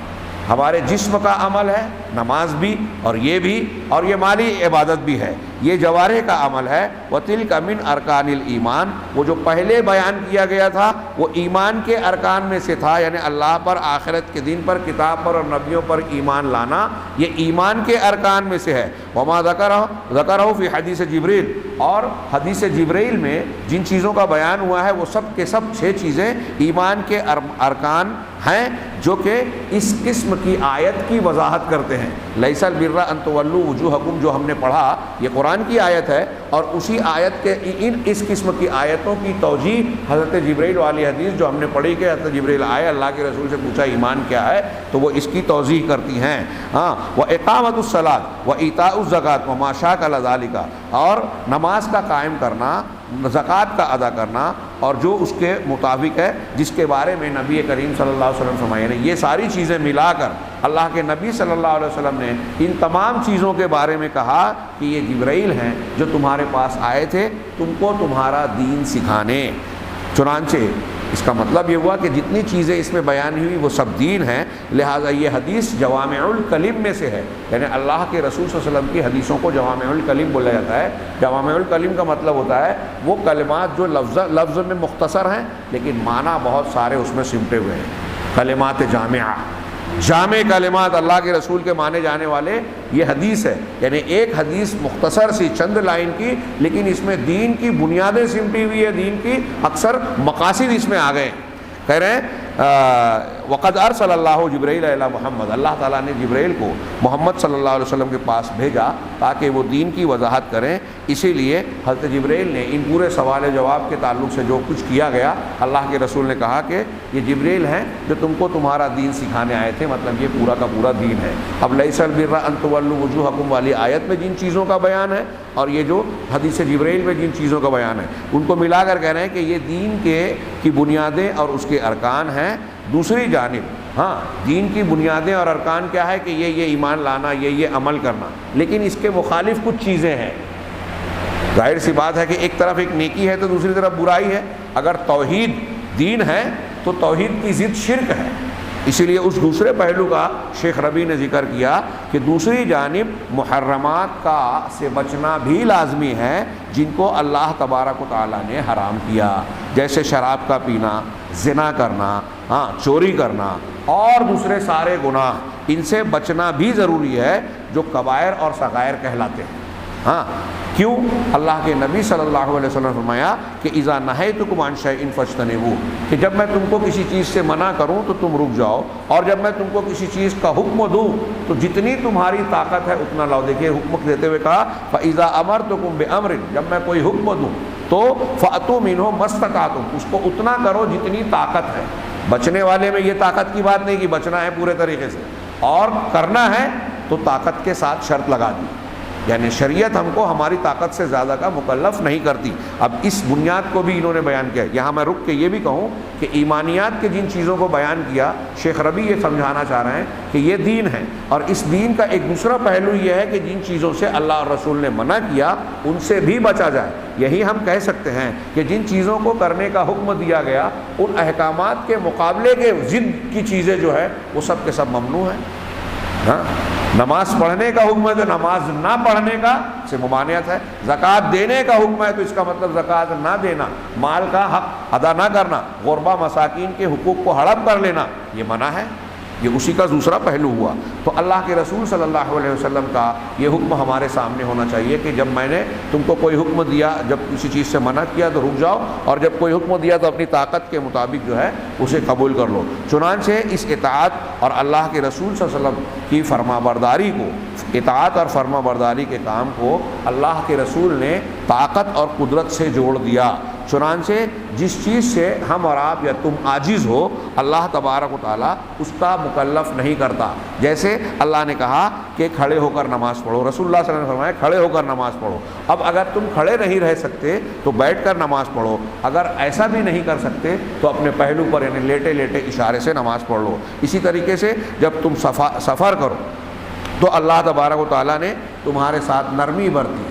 ہمارے جسم کا عمل ہے، نماز بھی اور یہ بھی، اور یہ مالی عبادت بھی ہے، یہ جوارح کا عمل ہے۔ وَتِلْكَ مِنْ أَرْكَانِ الْإِيمَانِ، وہ جو پہلے بیان کیا گیا تھا وہ ایمان کے ارکان میں سے تھا، یعنی اللہ پر، آخرت کے دن پر، کتاب پر اور نبیوں پر ایمان لانا، یہ ایمان کے ارکان میں سے ہے۔ وَمَا ذَكَرَهُ فِي حدیث جبریل، اور حدیث جبریل میں جن چیزوں کا بیان ہوا ہے وہ سب کے سب 6 چیزیں ایمان کے ارکان ہیں، جو کہ اس قسم کی آیت کی وضاحت کرتے ہیں۔ لیس البر ان تولوا وجوہکم جو ہم نے پڑھا یہ قرآن کی آیت ہے، اور اسی آیت کے اس قسم کی آیتوں کی توجیہ حضرت جبریل والی حدیث جو ہم نے پڑھی کہ حضرت جبریل آئے، اللہ کے رسول سے پوچھا ایمان کیا ہے، تو وہ اس کی توضیح کرتی ہیں۔ ہاں، وَإِقَامَةُ الصَّلَاةِ وَإِيتَاءُ الزَّكَاةِ وَمَا شَاكَلَ ذَلِكَ، اور نماز کا قائم کرنا، زکوٰۃ کا ادا کرنا، اور جو اس کے مطابق ہے جس کے بارے میں نبی کریم صلی اللہ علیہ وسلم فرمائے نے، یہ ساری چیزیں ملا کر اللہ کے نبی صلی اللہ علیہ وسلم نے ان تمام چیزوں کے بارے میں کہا کہ یہ جبرائیل ہیں جو تمہارے پاس آئے تھے تم کو تمہارا دین سکھانے۔ چنانچہ اس کا مطلب یہ ہوا کہ جتنی چیزیں اس میں بیان ہوئی وہ سب دین ہیں، لہٰذا یہ حدیث جوامع الکلم میں سے ہے، یعنی اللہ کے رسول صلی اللہ علیہ وسلم کی حدیثوں کو جوامع الکلم بولا جاتا ہے۔ جوامع الکلم کا مطلب ہوتا ہے وہ کلمات جو لفظ میں مختصر ہیں لیکن معنی بہت سارے اس میں سمٹے ہوئے ہیں۔ کلمات جامعہ، جامع کلمات، اللہ کے رسول کے مانے جانے والے، یہ حدیث ہے، یعنی ایک حدیث مختصر سی چند لائن کی لیکن اس میں دین کی بنیادیں سمٹی ہوئی ہے، دین کی اکثر مقاصد اس میں آ گئے۔ کہہ رہے ہیں وقد ارسل اللہ جبرائیل الی محمد، اللہ تعالیٰ نے جبرائیل کو محمد صلی اللہ علیہ وسلم کے پاس بھیجا تاکہ وہ دین کی وضاحت کریں۔ اسی لیے حضرت جبرائیل نے ان پورے سوال جواب کے تعلق سے جو کچھ کیا گیا، اللہ کے رسول نے کہا کہ یہ جبرائیل ہیں جو تم کو تمہارا دین سکھانے آئے تھے، مطلب یہ پورا کا پورا دین ہے۔ اب لیس البر ان تولوا وجوہکم والی آیت میں جن چیزوں کا بیان ہے اور یہ جو حدیث جبرائیل میں جن چیزوں کا بیان ہے ان کو ملا کر کہہ رہے ہیں کہ یہ دین کی بنیادیں اور اس کے ارکان ہیں۔ دوسری جانب دین کی بنیادیں اور ارکان کیا ہے کہ یہ ایمان لانا، یہ عمل کرنا، لیکن اس کے مخالف کچھ چیزیں ہیں۔ ظاہر سی بات ہے کہ ایک طرف ایک نیکی ہے تو دوسری طرف برائی ہے۔ اگر توحید دین ہے تو توحید کی ضد شرک ہے، اسی لیے اس دوسرے پہلو کا شیخ ربیع نے ذکر کیا کہ دوسری جانب محرمات سے بچنا بھی لازمی ہے جن کو اللہ تبارک و تعالیٰ نے حرام کیا، جیسے شراب کا پینا، زنا کرنا، چوری کرنا اور دوسرے سارے گناہ، ان سے بچنا بھی ضروری ہے جو کبائر اور صغائر کہلاتے ہیں۔ کیوں؟ اللہ کے نبی صلی اللہ علیہ وسلم نے فرمایا کہ اذا نہیتکم عن شیء فاجتنبوہ، کہ جب میں تم کو کسی چیز سے منع کروں تو تم رک جاؤ، اور جب میں تم کو کسی چیز کا حکم دوں تو جتنی تمہاری طاقت ہے اتنا لاؤ۔ دیکھیے حکم دیتے ہوئے کہا فاذا امرتکم بامر، جب میں کوئی حکم دوں تو فاتوا منہ ما استطعتم، اس کو اتنا کرو جتنی طاقت ہے۔ بچنے والے میں یہ طاقت کی بات نہیں کہ بچنا ہے پورے طریقے سے، اور کرنا ہے تو طاقت کے ساتھ شرط لگا دی، یعنی شریعت ہم کو ہماری طاقت سے زیادہ کا مکلف نہیں کرتی۔ اب اس بنیاد کو بھی انہوں نے بیان کیا۔ یہاں میں رک کے یہ بھی کہوں کہ ایمانیات کے جن چیزوں کو بیان کیا، شیخ ربیع یہ سمجھانا چاہ رہے ہیں کہ یہ دین ہے، اور اس دین کا ایک دوسرا پہلو یہ ہے کہ جن چیزوں سے اللہ اور رسول نے منع کیا ان سے بھی بچا جائے۔ یہی ہم کہہ سکتے ہیں کہ جن چیزوں کو کرنے کا حکم دیا گیا ان احکامات کے مقابلے کے ضد کی چیزیں جو ہے وہ سب کے سب ممنوع ہیں۔ نماز پڑھنے کا حکم ہے تو نماز نہ پڑھنے کا سے ممانعت ہے۔ زکوٰۃ دینے کا حکم ہے تو اس کا مطلب زکوٰۃ نہ دینا، مال کا حق ادا نہ کرنا، غربا مساکین کے حقوق کو ہڑپ کر لینا، یہ منع ہے۔ یہ اسی کا دوسرا پہلو ہوا۔ تو اللہ کے رسول صلی اللہ علیہ وسلم کا یہ حکم ہمارے سامنے ہونا چاہیے کہ جب میں نے تم کو کوئی حکم دیا، جب کسی چیز سے منع کیا تو رک جاؤ، اور جب کوئی حکم دیا تو اپنی طاقت کے مطابق جو ہے اسے قبول کر لو۔ چنانچہ اس اطاعت اور اللہ کے رسول صلی اللہ علیہ وسلم کی فرما برداری کو، اطاعت اور فرما برداری کے کام کو اللہ کے رسول نے طاقت اور قدرت سے جوڑ دیا۔ چنانچہ جس چیز سے ہم اور آپ یا تم عاجز ہو، اللہ تبارک و تعالیٰ اس کا مکلف نہیں کرتا۔ جیسے اللہ نے کہا کہ کھڑے ہو کر نماز پڑھو، رسول اللہ صلی اللہ علیہ وسلم نے فرمایا کھڑے ہو کر نماز پڑھو۔ اب اگر تم کھڑے نہیں رہ سکتے تو بیٹھ کر نماز پڑھو، اگر ایسا بھی نہیں کر سکتے تو اپنے پہلو پر یعنی لیٹے لیٹے اشارے سے نماز پڑھ لو۔ اسی طریقے سے جب تم سفر کرو تو اللہ تبارک و تعالیٰ نے تمہارے ساتھ نرمی برتی۔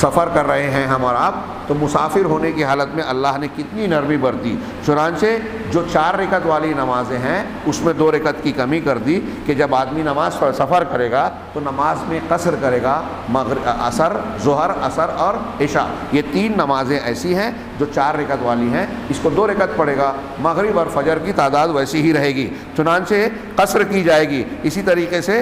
سفر کر رہے ہیں ہم اور آپ تو مسافر ہونے کی حالت میں اللہ نے کتنی نرمی برتی۔ چنانچہ جو 4 رکعت والی نمازیں ہیں اس میں 2 رکعت کی کمی کر دی کہ جب آدمی نماز پر سفر کرے گا تو نماز میں قصر کرے گا، عصر، ظہر، عصر اور عشاء، یہ 3 نمازیں ایسی ہیں جو 4 رکعت والی ہیں، اس کو 2 رکعت پڑھے گا، مغرب اور فجر کی تعداد ویسی ہی رہے گی، چنانچہ قصر کی جائے گی۔ اسی طریقے سے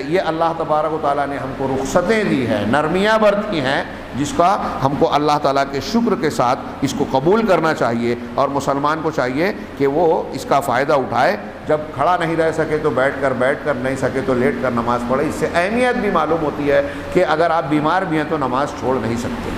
یہ اللہ تبارک و تعالیٰ نے ہم کو رخصتیں دی ہیں، نرمیاں برتی ہیں، جس کا ہم کو اللہ تعالیٰ کے شکر کے ساتھ اس کو قبول کرنا چاہیے، اور مسلمان کو چاہیے کہ وہ اس کا فائدہ اٹھائے۔ جب کھڑا نہیں رہ سکے تو بیٹھ کر نہیں سکے تو لیٹ کر نماز پڑھے۔ اس سے اہمیت بھی معلوم ہوتی ہے کہ اگر آپ بیمار بھی ہیں تو نماز چھوڑ نہیں سکتے،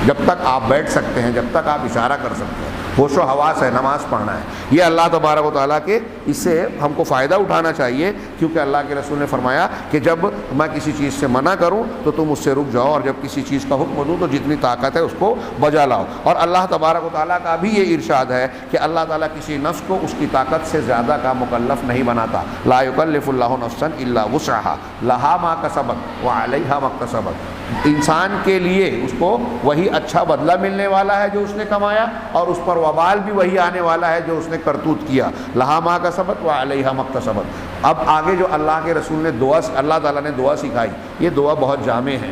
جب تک آپ بیٹھ سکتے ہیں، جب تک آپ اشارہ کر سکتے ہیں، ہوش و حواس ہے، نماز پڑھنا ہے۔ یہ اللہ تبارک و تعالیٰ کے اس سے ہم کو فائدہ اٹھانا چاہیے، کیونکہ اللہ کے رسول نے فرمایا کہ جب میں کسی چیز سے منع کروں تو تم اس سے رک جاؤ، اور جب کسی چیز کا حکم دوں تو جتنی طاقت ہے اس کو بجا لاؤ۔ اور اللہ تبارک و تعالیٰ کا بھی یہ ارشاد ہے کہ اللہ تعالیٰ کسی نفس کو اس کی طاقت سے زیادہ کا مکلف نہیں بناتا۔ لا یکلف اللہ نفسا الا وسعها لها ما کسبت وعلیہا ما اکتسبت۔ انسان کے لیے اس کو وہی اچھا بدلہ ملنے والا ہے جو اس نے کمایا، اور اس پر وبال بھی وہی آنے والا ہے جو اس نے کرتوت کیا. لہا ما کسبت وعلیہا ما اکتسبت. اب آگے جو اللہ کے رسول نے دعا، اللہ تعالیٰ نے دعا سکھائی، یہ دعا بہت جامع ہے،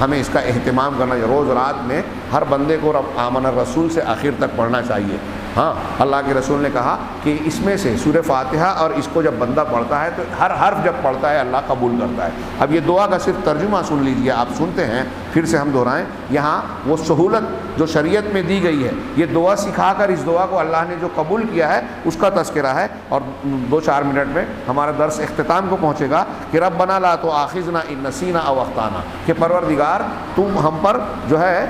ہمیں اس کا اہتمام کرنا چاہیے. روز رات میں ہر بندے کو آمن الرسول سے آخر تک پڑھنا چاہیے. ہاں، اللہ کے رسول نے کہا کہ اس میں سے سورہ فاتحہ، اور اس کو جب بندہ پڑھتا ہے تو ہر حرف جب پڑھتا ہے اللہ قبول کرتا ہے. اب یہ دعا کا صرف ترجمہ سن لیجئے، آپ سنتے ہیں، پھر سے ہم دہرائیں. یہاں وہ سہولت جو شریعت میں دی گئی ہے، یہ دعا سکھا کر اس دعا کو اللہ نے جو قبول کیا ہے اس کا تذکرہ ہے. اور 2-4 منٹ میں ہمارا درس اختتام کو پہنچے گا کہ ربنا لا تؤاخذنا ان نسینا او اخطانا، کہ پروردگار تم ہم پر جو ہے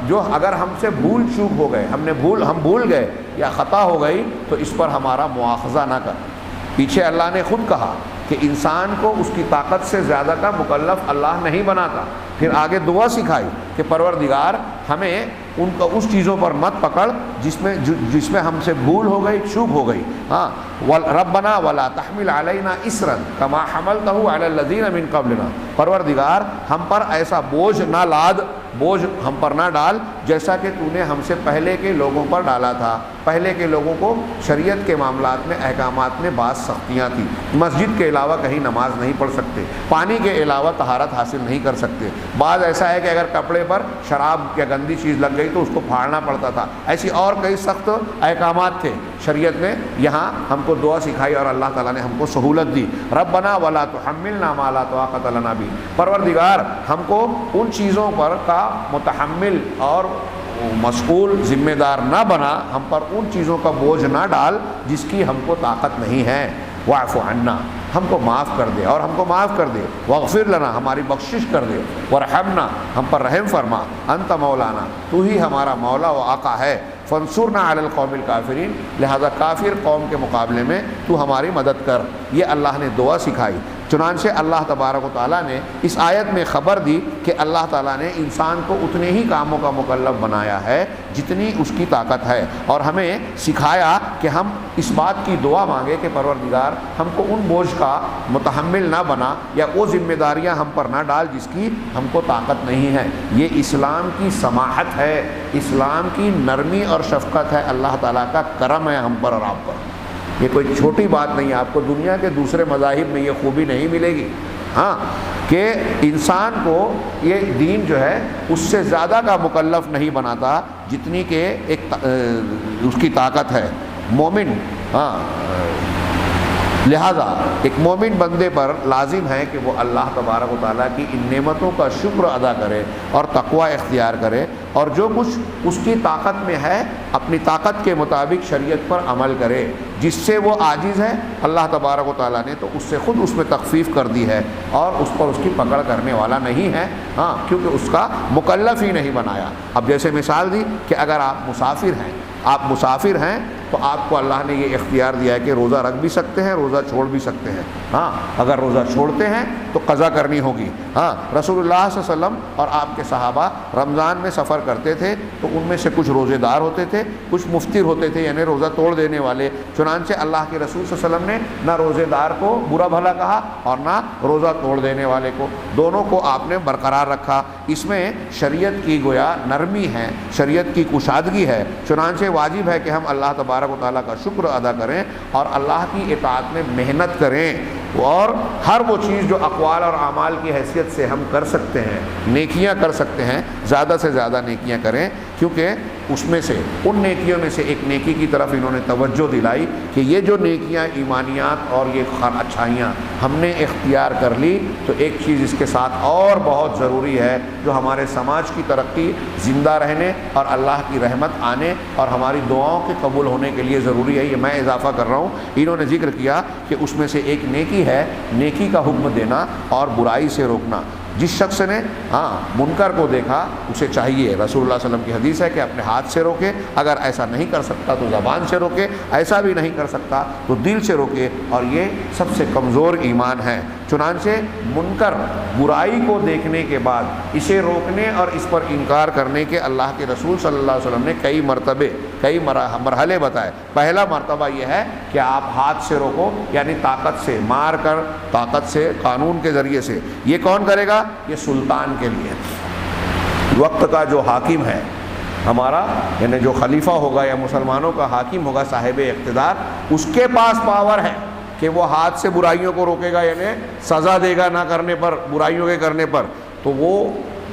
جو اگر ہم سے بھول چوک ہو گئے، ہم بھول گئے یا خطا ہو گئی تو اس پر ہمارا مواخذہ نہ کر. پیچھے اللہ نے خود کہا کہ انسان کو اس کی طاقت سے زیادہ کا مکلف اللہ نہیں بناتا. پھر آگے دعا سکھائی کہ پروردگار ہمیں ان کو اس چیزوں پر مت پکڑ جس میں ہم سے بھول ہو گئی، چوک ہو گئی. ہاں، ربنا ولا تحمل علینا اسرا کما حملتہ علی الذین من قبلنا، پروردگار ہم پر ایسا بوجھ نہ لاد، بوجھ ہم پر نہ ڈال جیسا کہ تو نے ہم سے پہلے کے لوگوں پر ڈالا تھا. پہلے کے لوگوں کو شریعت کے معاملات میں، احکامات میں بعض سختیاں تھیں. مسجد کے علاوہ کہیں نماز نہیں پڑھ سکتے، پانی کے علاوہ طہارت حاصل نہیں کر سکتے. بعض ایسا ہے کہ اگر کپڑے پر شراب یا گندی چیز لگ گئی تو اس کو پھاڑنا پڑتا تھا. ایسی اور کئی سخت احکامات تھے شریعت نے. یہاں ہم کو دعا سکھائی اور اللہ تعالیٰ نے ہم کو سہولت دی. ربنا ولا تحملنا ما لا طاقت لنا به، پروردگار ہم کو ان چیزوں پر کا متحمل اور مسئول، ذمہ دار نہ بنا، ہم پر ان چیزوں کا بوجھ نہ ڈال جس کی ہم کو طاقت نہیں ہے. واعف عنا، ہم کو معاف کر دے اور ہم کو معاف کر دے. واغفر لنا، ہماری بخشش کر دے. ورحمنا، ہم پر رحم فرما. انت مولانا، تو ہی ہمارا مولا و آقا ہے. فانصرنا علی القوم الکافرین، لہذا کافر قوم کے مقابلے میں تو ہماری مدد کر. یہ اللہ نے دعا سکھائی. چنانچہ اللہ تبارک و تعالیٰ نے اس آیت میں خبر دی کہ اللہ تعالیٰ نے انسان کو اتنے ہی کاموں کا مکلف بنایا ہے جتنی اس کی طاقت ہے، اور ہمیں سکھایا کہ ہم اس بات کی دعا مانگے کہ پروردگار ہم کو ان بوجھ کا متحمل نہ بنا یا وہ ذمہ داریاں ہم پر نہ ڈال جس کی ہم کو طاقت نہیں ہے. یہ اسلام کی سماحت ہے، اسلام کی نرمی اور شفقت ہے، اللہ تعالیٰ کا کرم ہے ہم پر اور آپ پر. یہ کوئی چھوٹی بات نہیں ہے. آپ کو دنیا کے دوسرے مذاہب میں یہ خوبی نہیں ملے گی، ہاں، کہ انسان کو یہ دین جو ہے اس سے زیادہ کا مکلف نہیں بناتا جتنی کہ ایک اس کی طاقت ہے. مومن، ہاں، لہذا ایک مومن بندے پر لازم ہے کہ وہ اللہ تبارک و تعالیٰ کی ان نعمتوں کا شکر ادا کرے اور تقوی اختیار کرے، اور جو کچھ اس کی طاقت میں ہے اپنی طاقت کے مطابق شریعت پر عمل کرے. جس سے وہ عاجز ہے اللہ تبارک و تعالیٰ نے تو اس سے خود اس میں تخفیف کر دی ہے اور اس پر اس کی پکڑ کرنے والا نہیں ہے، ہاں، کیونکہ اس کا مکلف ہی نہیں بنایا. اب جیسے مثال دی کہ اگر آپ مسافر ہیں تو آپ کو اللہ نے یہ اختیار دیا ہے کہ روزہ رکھ بھی سکتے ہیں، روزہ چھوڑ بھی سکتے ہیں. ہاں، اگر روزہ چھوڑتے ہیں تو قضا کرنی ہوگی. ہاں، رسول اللہ صلی اللہ علیہ وسلم اور آپ کے صحابہ رمضان میں سفر کرتے تھے تو ان میں سے کچھ روزے دار ہوتے تھے، کچھ مفطر ہوتے تھے، یعنی روزہ توڑ دینے والے. چنانچہ اللہ کے رسول صلی اللہ علیہ وسلم نے نہ روزے دار کو برا بھلا کہا اور نہ روزہ توڑ دینے والے کو، دونوں کو آپ نے برقرار رکھا. اس میں شریعت کی گویا نرمی ہے، شریعت کی کشادگی ہے. چنانچہ واجب ہے کہ ہم اللہ تبارک و تعالیٰ کا شکر ادا کریں اور اللہ کی اطاعت میں محنت کریں، اور ہر وہ چیز جو اقوال اور اعمال کی حیثیت سے ہم کر سکتے ہیں، نیکیاں کر سکتے ہیں، زیادہ سے زیادہ نیکیاں کریں. کیونکہ اس میں سے ان نیکیوں میں سے ایک نیکی کی طرف انہوں نے توجہ دلائی کہ یہ جو نیکیاں، ایمانیات اور یہ اچھائیاں ہم نے اختیار کر لی تو ایک چیز اس کے ساتھ اور بہت ضروری ہے جو ہمارے سماج کی ترقی، زندہ رہنے اور اللہ کی رحمت آنے اور ہماری دعاؤں کے قبول ہونے کے لیے ضروری ہے. یہ میں اضافہ کر رہا ہوں. انہوں نے ذکر کیا کہ اس میں سے ایک نیکی ہے نیکی کا حکم دینا اور برائی سے روکنا. جس شخص نے منکر کو دیکھا اسے چاہیے، رسول اللہ صلی اللہ علیہ وسلم کی حدیث ہے کہ اپنے ہاتھ سے روکے، اگر ایسا نہیں کر سکتا تو زبان سے روکے، ایسا بھی نہیں کر سکتا تو دل سے روکے، اور یہ سب سے کمزور ایمان ہے. چنانچہ منکر، برائی کو دیکھنے کے بعد اسے روکنے اور اس پر انکار کرنے کے اللہ کے رسول صلی اللہ علیہ وسلم نے کئی مرتبے کئی مرحلے بتائے۔ پہلا مرتبہ یہ ہے کہ آپ ہاتھ سے روکو، یعنی طاقت سے مار کر، طاقت سے، قانون کے ذریعے سے۔ یہ کون کرے گا؟ یہ سلطان کے لیے، وقت کا جو حاکم ہے ہمارا، یعنی جو خلیفہ ہوگا یا مسلمانوں کا حاکم ہوگا، صاحب اقتدار، اس کے پاس پاور ہے کہ وہ ہاتھ سے برائیوں کو روکے گا، یعنی سزا دے گا نہ کرنے پر، برائیوں کے کرنے پر، تو وہ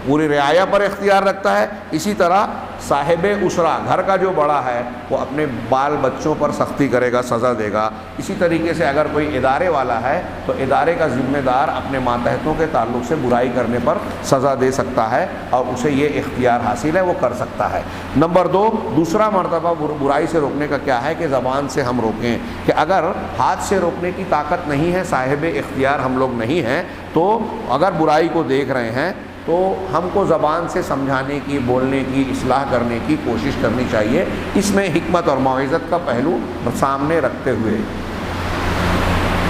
پوری رعایا پر اختیار رکھتا ہے۔ اسی طرح صاحب اسرہ، گھر کا جو بڑا ہے، وہ اپنے بال بچوں پر سختی کرے گا، سزا دے گا۔ اسی طریقے سے اگر کوئی ادارے والا ہے تو ادارے کا ذمہ دار اپنے ماتحتوں کے تعلق سے برائی کرنے پر سزا دے سکتا ہے، اور اسے یہ اختیار حاصل ہے، وہ کر سکتا ہے۔ نمبر 2، دوسرا مرتبہ برائی سے روکنے کا کیا ہے کہ زبان سے ہم روکیں، کہ اگر ہاتھ سے روکنے کی طاقت نہیں ہے، صاحب اختیار ہم لوگ نہیں ہیں، تو اگر برائی کو دیکھ رہے ہیں تو ہم کو زبان سے سمجھانے کی، بولنے کی، اصلاح کرنے کی کوشش کرنی چاہیے، اس میں حکمت اور موعظت کا پہلو سامنے رکھتے ہوئے۔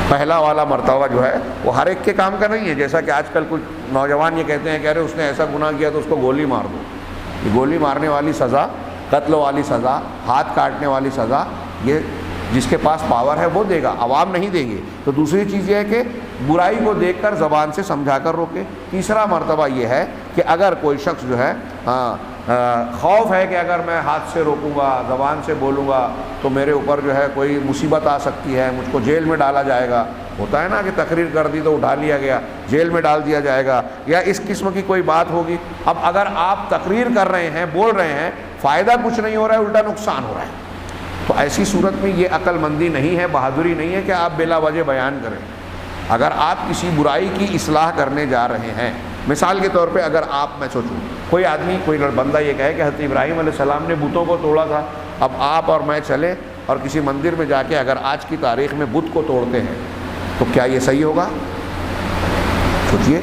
پہلا والا مرتبہ جو ہے وہ ہر ایک کے کام کا نہیں ہے، جیسا کہ آج کل کچھ نوجوان یہ کہتے ہیں کہ ارے اس نے ایسا گناہ کیا تو اس کو گولی مار دو۔ یہ گولی مارنے والی سزا، قتل والی سزا، ہاتھ کاٹنے والی سزا، یہ جس کے پاس پاور ہے وہ دے گا، عوام نہیں دیں گے۔ تو دوسری چیز یہ ہے کہ برائی کو دیکھ کر زبان سے سمجھا کر روکے۔ تیسرا مرتبہ یہ ہے کہ اگر کوئی شخص جو ہے خوف ہے کہ اگر میں ہاتھ سے روکوں گا، زبان سے بولوں گا تو میرے اوپر جو ہے کوئی مصیبت آ سکتی ہے، مجھ کو جیل میں ڈالا جائے گا، ہوتا ہے نا کہ تقریر کر دی تو اٹھا لیا گیا، جیل میں ڈال دیا جائے گا، یا اس قسم کی کوئی بات ہوگی۔ اب اگر آپ تقریر کر رہے ہیں، بول رہے ہیں، فائدہ کچھ نہیں ہو رہا ہے، الٹا نقصان ہو رہا ہے، تو ایسی صورت میں یہ عقل مندی نہیں ہے، بہادری نہیں ہے کہ آپ بلا وجہ بیان کریں۔ اگر آپ کسی برائی کی اصلاح کرنے جا رہے ہیں، مثال کے طور پہ اگر میں سوچوں کوئی آدمی، کوئی بندہ یہ کہے کہ حضرت ابراہیم علیہ السلام نے بتوں کو توڑا تھا، اب آپ اور میں چلیں اور کسی مندر میں جا کے اگر آج کی تاریخ میں بت کو توڑتے ہیں تو کیا یہ صحیح ہوگا؟ سوچئے۔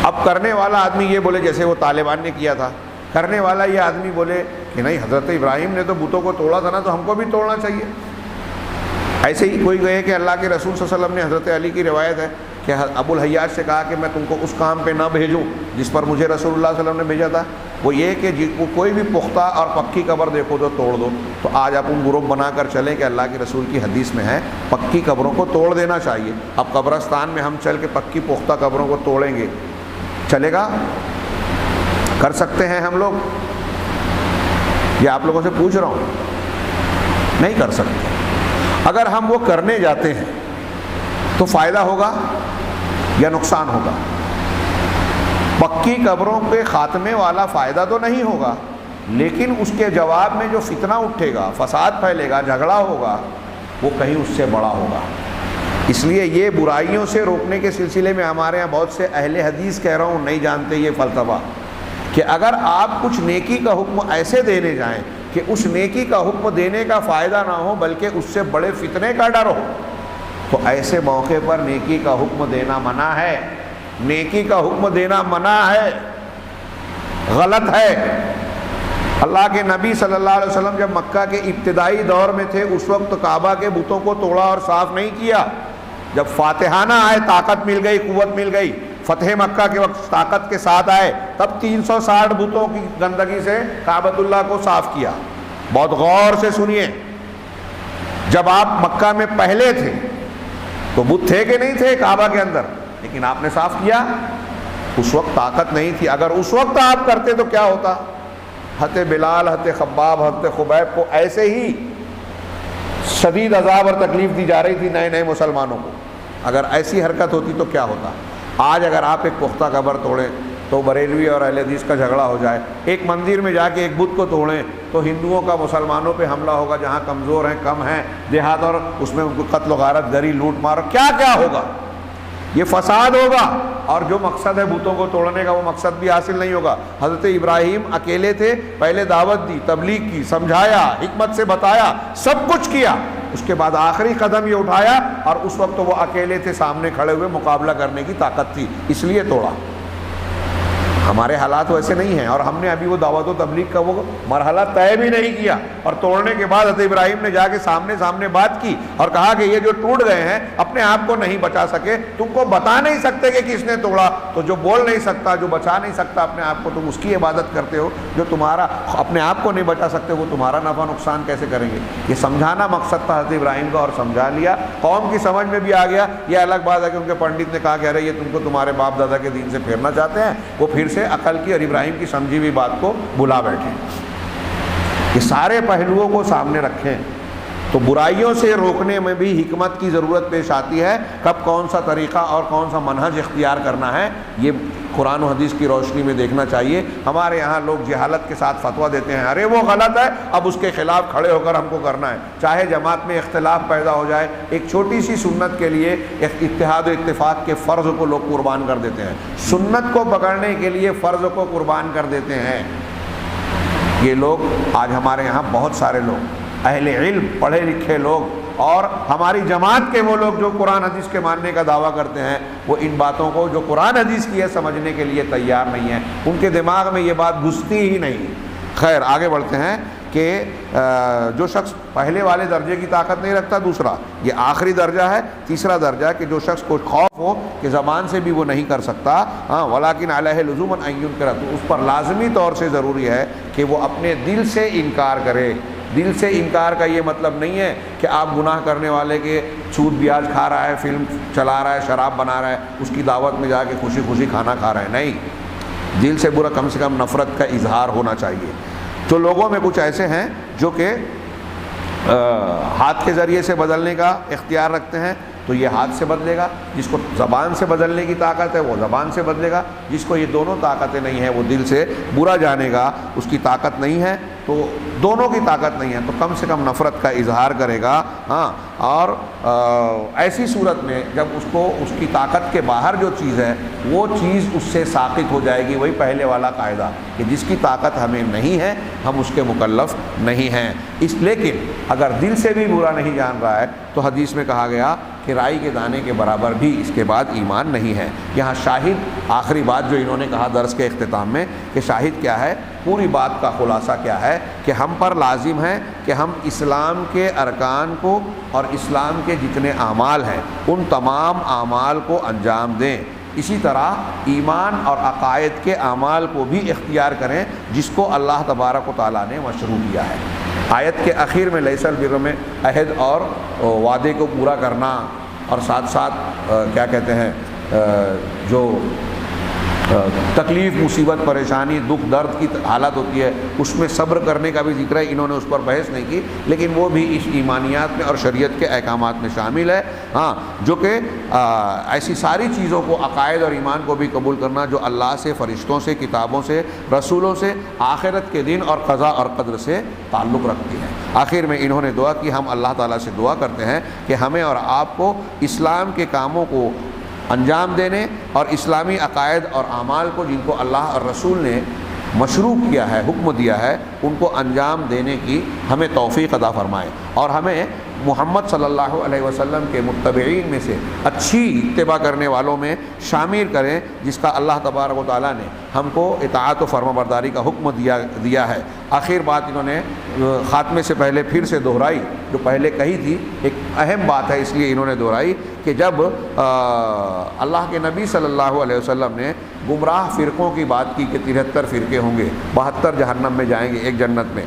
اب کرنے والا آدمی یہ بولے جیسے وہ طالبان نے کیا تھا، کرنے والا یہ آدمی بولے کہ نہیں، حضرت ابراہیم نے تو بتوں کو توڑا تھا نا، تو ہم کو بھی توڑنا چاہیے۔ ایسے ہی کوئی کہے کہ اللہ کے رسول صلی اللہ علیہ وسلم نے، حضرت علی کی روایت ہے کہ ابو الحیاج سے کہا کہ میں تم کو اس کام پہ نہ بھیجوں جس پر مجھے رسول اللہ صلی اللہ علیہ وسلم نے بھیجا تھا، وہ یہ کہ کوئی بھی پختہ اور پکی قبر دیکھو تو توڑ دو۔ تو آج آپ ان گروپ بنا کر چلیں کہ اللہ کے رسول کی حدیث میں ہے پکی قبروں کو توڑ دینا چاہیے۔ اب قبرستان میں ہم چل کے پکی پختہ قبروں کو توڑیں گے، چلے گا؟ کر سکتے ہیں ہم لوگ؟ یہ آپ لوگوں سے پوچھ رہا ہوں، نہیں کر سکتے۔ اگر ہم وہ کرنے جاتے ہیں تو فائدہ ہوگا یا نقصان ہوگا؟ پکی قبروں کے خاتمے والا فائدہ تو نہیں ہوگا، لیکن اس کے جواب میں جو فتنہ اٹھے گا، فساد پھیلے گا، جھگڑا ہوگا، وہ کہیں اس سے بڑا ہوگا۔ اس لیے یہ برائیوں سے روکنے کے سلسلے میں ہمارے ہاں بہت سے اہل حدیث، کہہ رہا ہوں، نہیں جانتے یہ فلسفہ کہ اگر آپ کچھ نیکی کا حکم ایسے دینے جائیں کہ اس نیکی کا حکم دینے کا فائدہ نہ ہو بلکہ اس سے بڑے فتنے کا ڈر ہو، تو ایسے موقع پر نیکی کا حکم دینا منع ہے، نیکی کا حکم دینا منع ہے، غلط ہے۔ اللہ کے نبی صلی اللہ علیہ وسلم جب مکہ کے ابتدائی دور میں تھے، اس وقت کعبہ کے بتوں کو توڑا اور صاف نہیں کیا۔ جب فاتحانہ آئے، طاقت مل گئی، قوت مل گئی، فتح مکہ کے وقت طاقت کے ساتھ آئے، تب 360 بتوں کی گندگی سے کعبۃ اللہ کو صاف کیا۔ بہت غور سے سنیے، جب آپ مکہ میں پہلے تھے تو بت تھے کہ نہیں تھے کعبہ کے اندر، لیکن آپ نے صاف کیا۔ اس وقت طاقت نہیں تھی، اگر اس وقت آپ کرتے تو کیا ہوتا؟ حضرت بلال، حضرت خباب، حضرت خبیب کو ایسے ہی شدید عذاب اور تکلیف دی جا رہی تھی نئے نئے مسلمانوں کو۔ اگر ایسی حرکت ہوتی تو کیا ہوتا؟ آج اگر آپ ایک پختہ قبر توڑیں تو بریلوی اور اہل حدیث کا جھگڑا ہو جائے، ایک مندر میں جا کے ایک بت کو توڑیں تو ہندوؤں کا مسلمانوں پہ حملہ ہوگا، جہاں کمزور ہیں، کم ہیں دیہات، اور اس میں قتل و غارت گری، لوٹ مار، کیا کیا ہوگا؟ یہ فساد ہوگا، اور جو مقصد ہے بتوں کو توڑنے کا وہ مقصد بھی حاصل نہیں ہوگا۔ حضرت ابراہیم اکیلے تھے، پہلے دعوت دی، تبلیغ کی، سمجھایا، حکمت سے بتایا، سب کچھ کیا، اس کے بعد آخری قدم یہ اٹھایا، اور اس وقت وہ اکیلے تھے، سامنے کھڑے ہوئے، مقابلہ کرنے کی طاقت تھی، اس لیے توڑا۔ ہمارے حالات ویسے نہیں ہیں، اور ہم نے ابھی وہ دعوت و تبلیغ کا وہ مرحلہ طے بھی نہیں کیا، اور توڑنے کے بعد حضرت ابراہیم نے جا کے سامنے بات کی اور کہا کہ یہ جو ٹوٹ گئے ہیں اپنے آپ کو نہیں بچا سکے، تم کو بتا نہیں سکتے کہ کس نے توڑا، تو جو بول نہیں سکتا، جو بچا نہیں سکتا اپنے آپ کو، تم اس کی عبادت کرتے ہو، جو تمہارا اپنے آپ کو نہیں بچا سکتے وہ تمہارا نفع نقصان کیسے کریں گے؟ یہ سمجھانا مقصد تھا حضرت ابراہیم کا، اور سمجھا لیا، قوم کی سمجھ میں بھی آ گیا۔ یہ الگ بات ہے کہ ان کے پنڈت نے کہا کہ ارے یہ تم کو تمہارے باپ دادا کے دین سے پھیرنا چاہتے ہیں، وہ پھر سے عقل کی اور ابراہیم کی سمجھی ہوئی بات کو بلا بیٹھے۔ یہ سارے پہلوؤں کو سامنے رکھیں تو برائیوں سے روکنے میں بھی حکمت کی ضرورت پیش آتی ہے، کب کون سا طریقہ اور کون سا منہج اختیار کرنا ہے، یہ قرآن و حدیث کی روشنی میں دیکھنا چاہیے۔ ہمارے یہاں لوگ جہالت کے ساتھ فتویٰ دیتے ہیں، ارے وہ غلط ہے، اب اس کے خلاف کھڑے ہو کر ہم کو کرنا ہے، چاہے جماعت میں اختلاف پیدا ہو جائے، ایک چھوٹی سی سنت کے لیے اتحاد و اتفاق کے فرض کو لوگ قربان کر دیتے ہیں، سنت کو پکڑنے کے لیے فرض کو قربان کر دیتے ہیں۔ یہ لوگ آج ہمارے یہاں بہت سارے لوگ اہل علم، پڑھے لکھے لوگ، اور ہماری جماعت کے وہ لوگ جو قرآن حدیث کے ماننے کا دعویٰ کرتے ہیں، وہ ان باتوں کو جو قرآن حدیث کی ہے سمجھنے کے لیے تیار نہیں ہیں، ان کے دماغ میں یہ بات گھستی ہی نہیں۔ خیر آگے بڑھتے ہیں کہ جو شخص پہلے والے درجے کی طاقت نہیں رکھتا، دوسرا یہ آخری درجہ ہے، تیسرا درجہ کہ جو شخص کو خوف ہو کہ زبان سے بھی وہ نہیں کر سکتا، ولیکن علیہ لزوما ان ینکر، تو اس پر لازمی طور سے ضروری ہے کہ وہ اپنے دل سے انکار کرے۔ دل سے انکار کا یہ مطلب نہیں ہے کہ آپ گناہ کرنے والے کے سود بیاج کھا رہا ہے، فلم چلا رہا ہے، شراب بنا رہا ہے، اس کی دعوت میں جا کے خوشی خوشی کھانا کھا رہا ہے، نہیں، دل سے برا کم سے کم نفرت کا اظہار ہونا چاہیے۔ تو لوگوں میں کچھ ایسے ہیں جو کہ ہاتھ کے ذریعے سے بدلنے کا اختیار رکھتے ہیں، تو یہ ہاتھ سے بدلے گا، جس کو زبان سے بدلنے کی طاقت ہے وہ زبان سے بدلے گا، جس کو یہ دونوں طاقتیں نہیں ہیں وہ دل سے برا جانے گا، اس کی طاقت نہیں ہے، تو دونوں کی طاقت نہیں ہے تو کم سے کم نفرت کا اظہار کرے گا۔ اور ایسی صورت میں جب اس کو اس کی طاقت کے باہر جو چیز ہے وہ چیز اس سے ساقط ہو جائے گی، وہی پہلے والا قاعدہ کہ جس کی طاقت ہمیں نہیں ہے ہم اس کے مکلف نہیں ہیں۔ لیکن اگر دل سے بھی برا نہیں جان رہا ہے تو حدیث میں کہا گیا کہ رائی کے دانے کے برابر بھی اس کے بعد ایمان نہیں ہے۔ یہاں شاہد آخری بات جو انہوں نے کہا درس کے اختتام میں کہ شاہد کیا ہے، پوری بات کا خلاصہ کیا ہے کہ ہم پر لازم ہے کہ ہم اسلام کے ارکان کو اور اسلام کے جتنے اعمال ہیں ان تمام اعمال کو انجام دیں، اسی طرح ایمان اور عقائد کے اعمال کو بھی اختیار کریں جس کو اللہ تبارک و تعالیٰ نے مشروع کیا ہے۔ آیت کے اخیر میں لیس البر میں عہد اور وعدے کو پورا کرنا، اور ساتھ ساتھ کیا کہتے ہیں جو تکلیف، مصیبت، پریشانی، دکھ، درد کی حالت ہوتی ہے اس میں صبر کرنے کا بھی ذکر ہے، انہوں نے اس پر بحث نہیں کی لیکن وہ بھی اس ایمانیات میں اور شریعت کے احکامات میں شامل ہے۔ جو کہ ایسی ساری چیزوں کو، عقائد اور ایمان کو بھی قبول کرنا جو اللہ سے، فرشتوں سے، کتابوں سے، رسولوں سے، آخرت کے دن اور قضاء اور قدر سے تعلق رکھتی ہے۔ آخر میں انہوں نے دعا کی، ہم اللہ تعالیٰ سے دعا کرتے ہیں کہ ہمیں اور آپ کو اسلام کے کاموں کو انجام دینے اور اسلامی عقائد اور اعمال کو جن کو اللہ اور رسول نے مشروع کیا ہے، حکم دیا ہے، ان کو انجام دینے کی ہمیں توفیق عطا فرمائے، اور ہمیں محمد صلی اللہ علیہ وسلم کے متبعین میں سے اچھی اتباع کرنے والوں میں شامل کریں جس کا اللہ تبارک و تعالیٰ نے ہم کو اطاعت و فرما برداری کا حکم دیا ہے۔ آخر بات انہوں نے خاتمے سے پہلے پھر سے دہرائی، جو پہلے کہی تھی، ایک اہم بات ہے اس لیے انہوں نے دہرائی کہ جب اللہ کے نبی صلی اللہ علیہ وسلم نے گمراہ فرقوں کی بات کی کہ 73 فرقے ہوں گے، 72 جہنم میں جائیں گے، ایک جنت میں،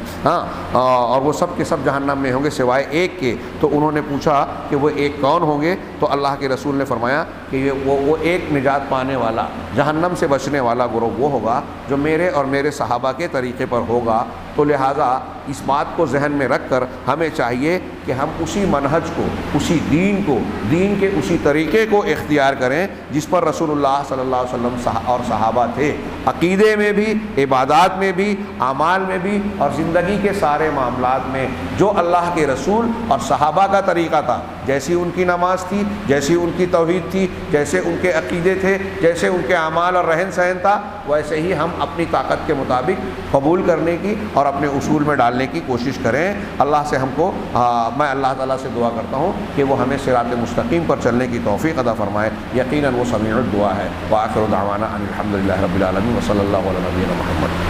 اور وہ سب کے سب جہنم میں ہوں گے سوائے ایک کے، تو انہوں نے پوچھا کہ وہ ایک کون ہوں گے؟ تو اللہ کے رسول نے فرمایا کہ وہ ایک نجات پانے والا، جہنم سے بچنے والا گروہ وہ ہوگا جو میرے اور میرے صحابہ کے طریقے پر ہوگا۔ تو لہٰذا اس بات کو ذہن میں رکھ کر ہمیں چاہیے کہ ہم اسی منہج کو، اسی دین کو، دین کے اسی طریقے کو اختیار کریں جس پر رسول اللہ صلی اللہ علیہ وسلم اور صحابہ تھے، عقیدے میں بھی، عبادات میں بھی، اعمال میں بھی، اور زندگی کے سارے معاملات میں جو اللہ کے رسول اور صحابہ کا طریقہ تھا، جیسی ان کی نماز تھی، جیسی ان کی توحید تھی، جیسے ان کے عقیدے تھے، جیسے ان کے اعمال اور رہن سہن تھا، ویسے ہی ہم اپنی طاقت کے مطابق قبول کرنے کی اور اپنے اصول میں ڈالنے کی کوشش کریں۔ اللہ سے ہم کو میں اللہ تعالیٰ سے دعا کرتا ہوں کہ وہ ہمیں صراط مستقیم پر چلنے کی توفیق عطا فرمائے، یقیناً وہ سمیع الدعا ہے۔ وآخر دعوانا ان الحمد للہ رب العالمین وصلی اللہ علی نبینا محمد۔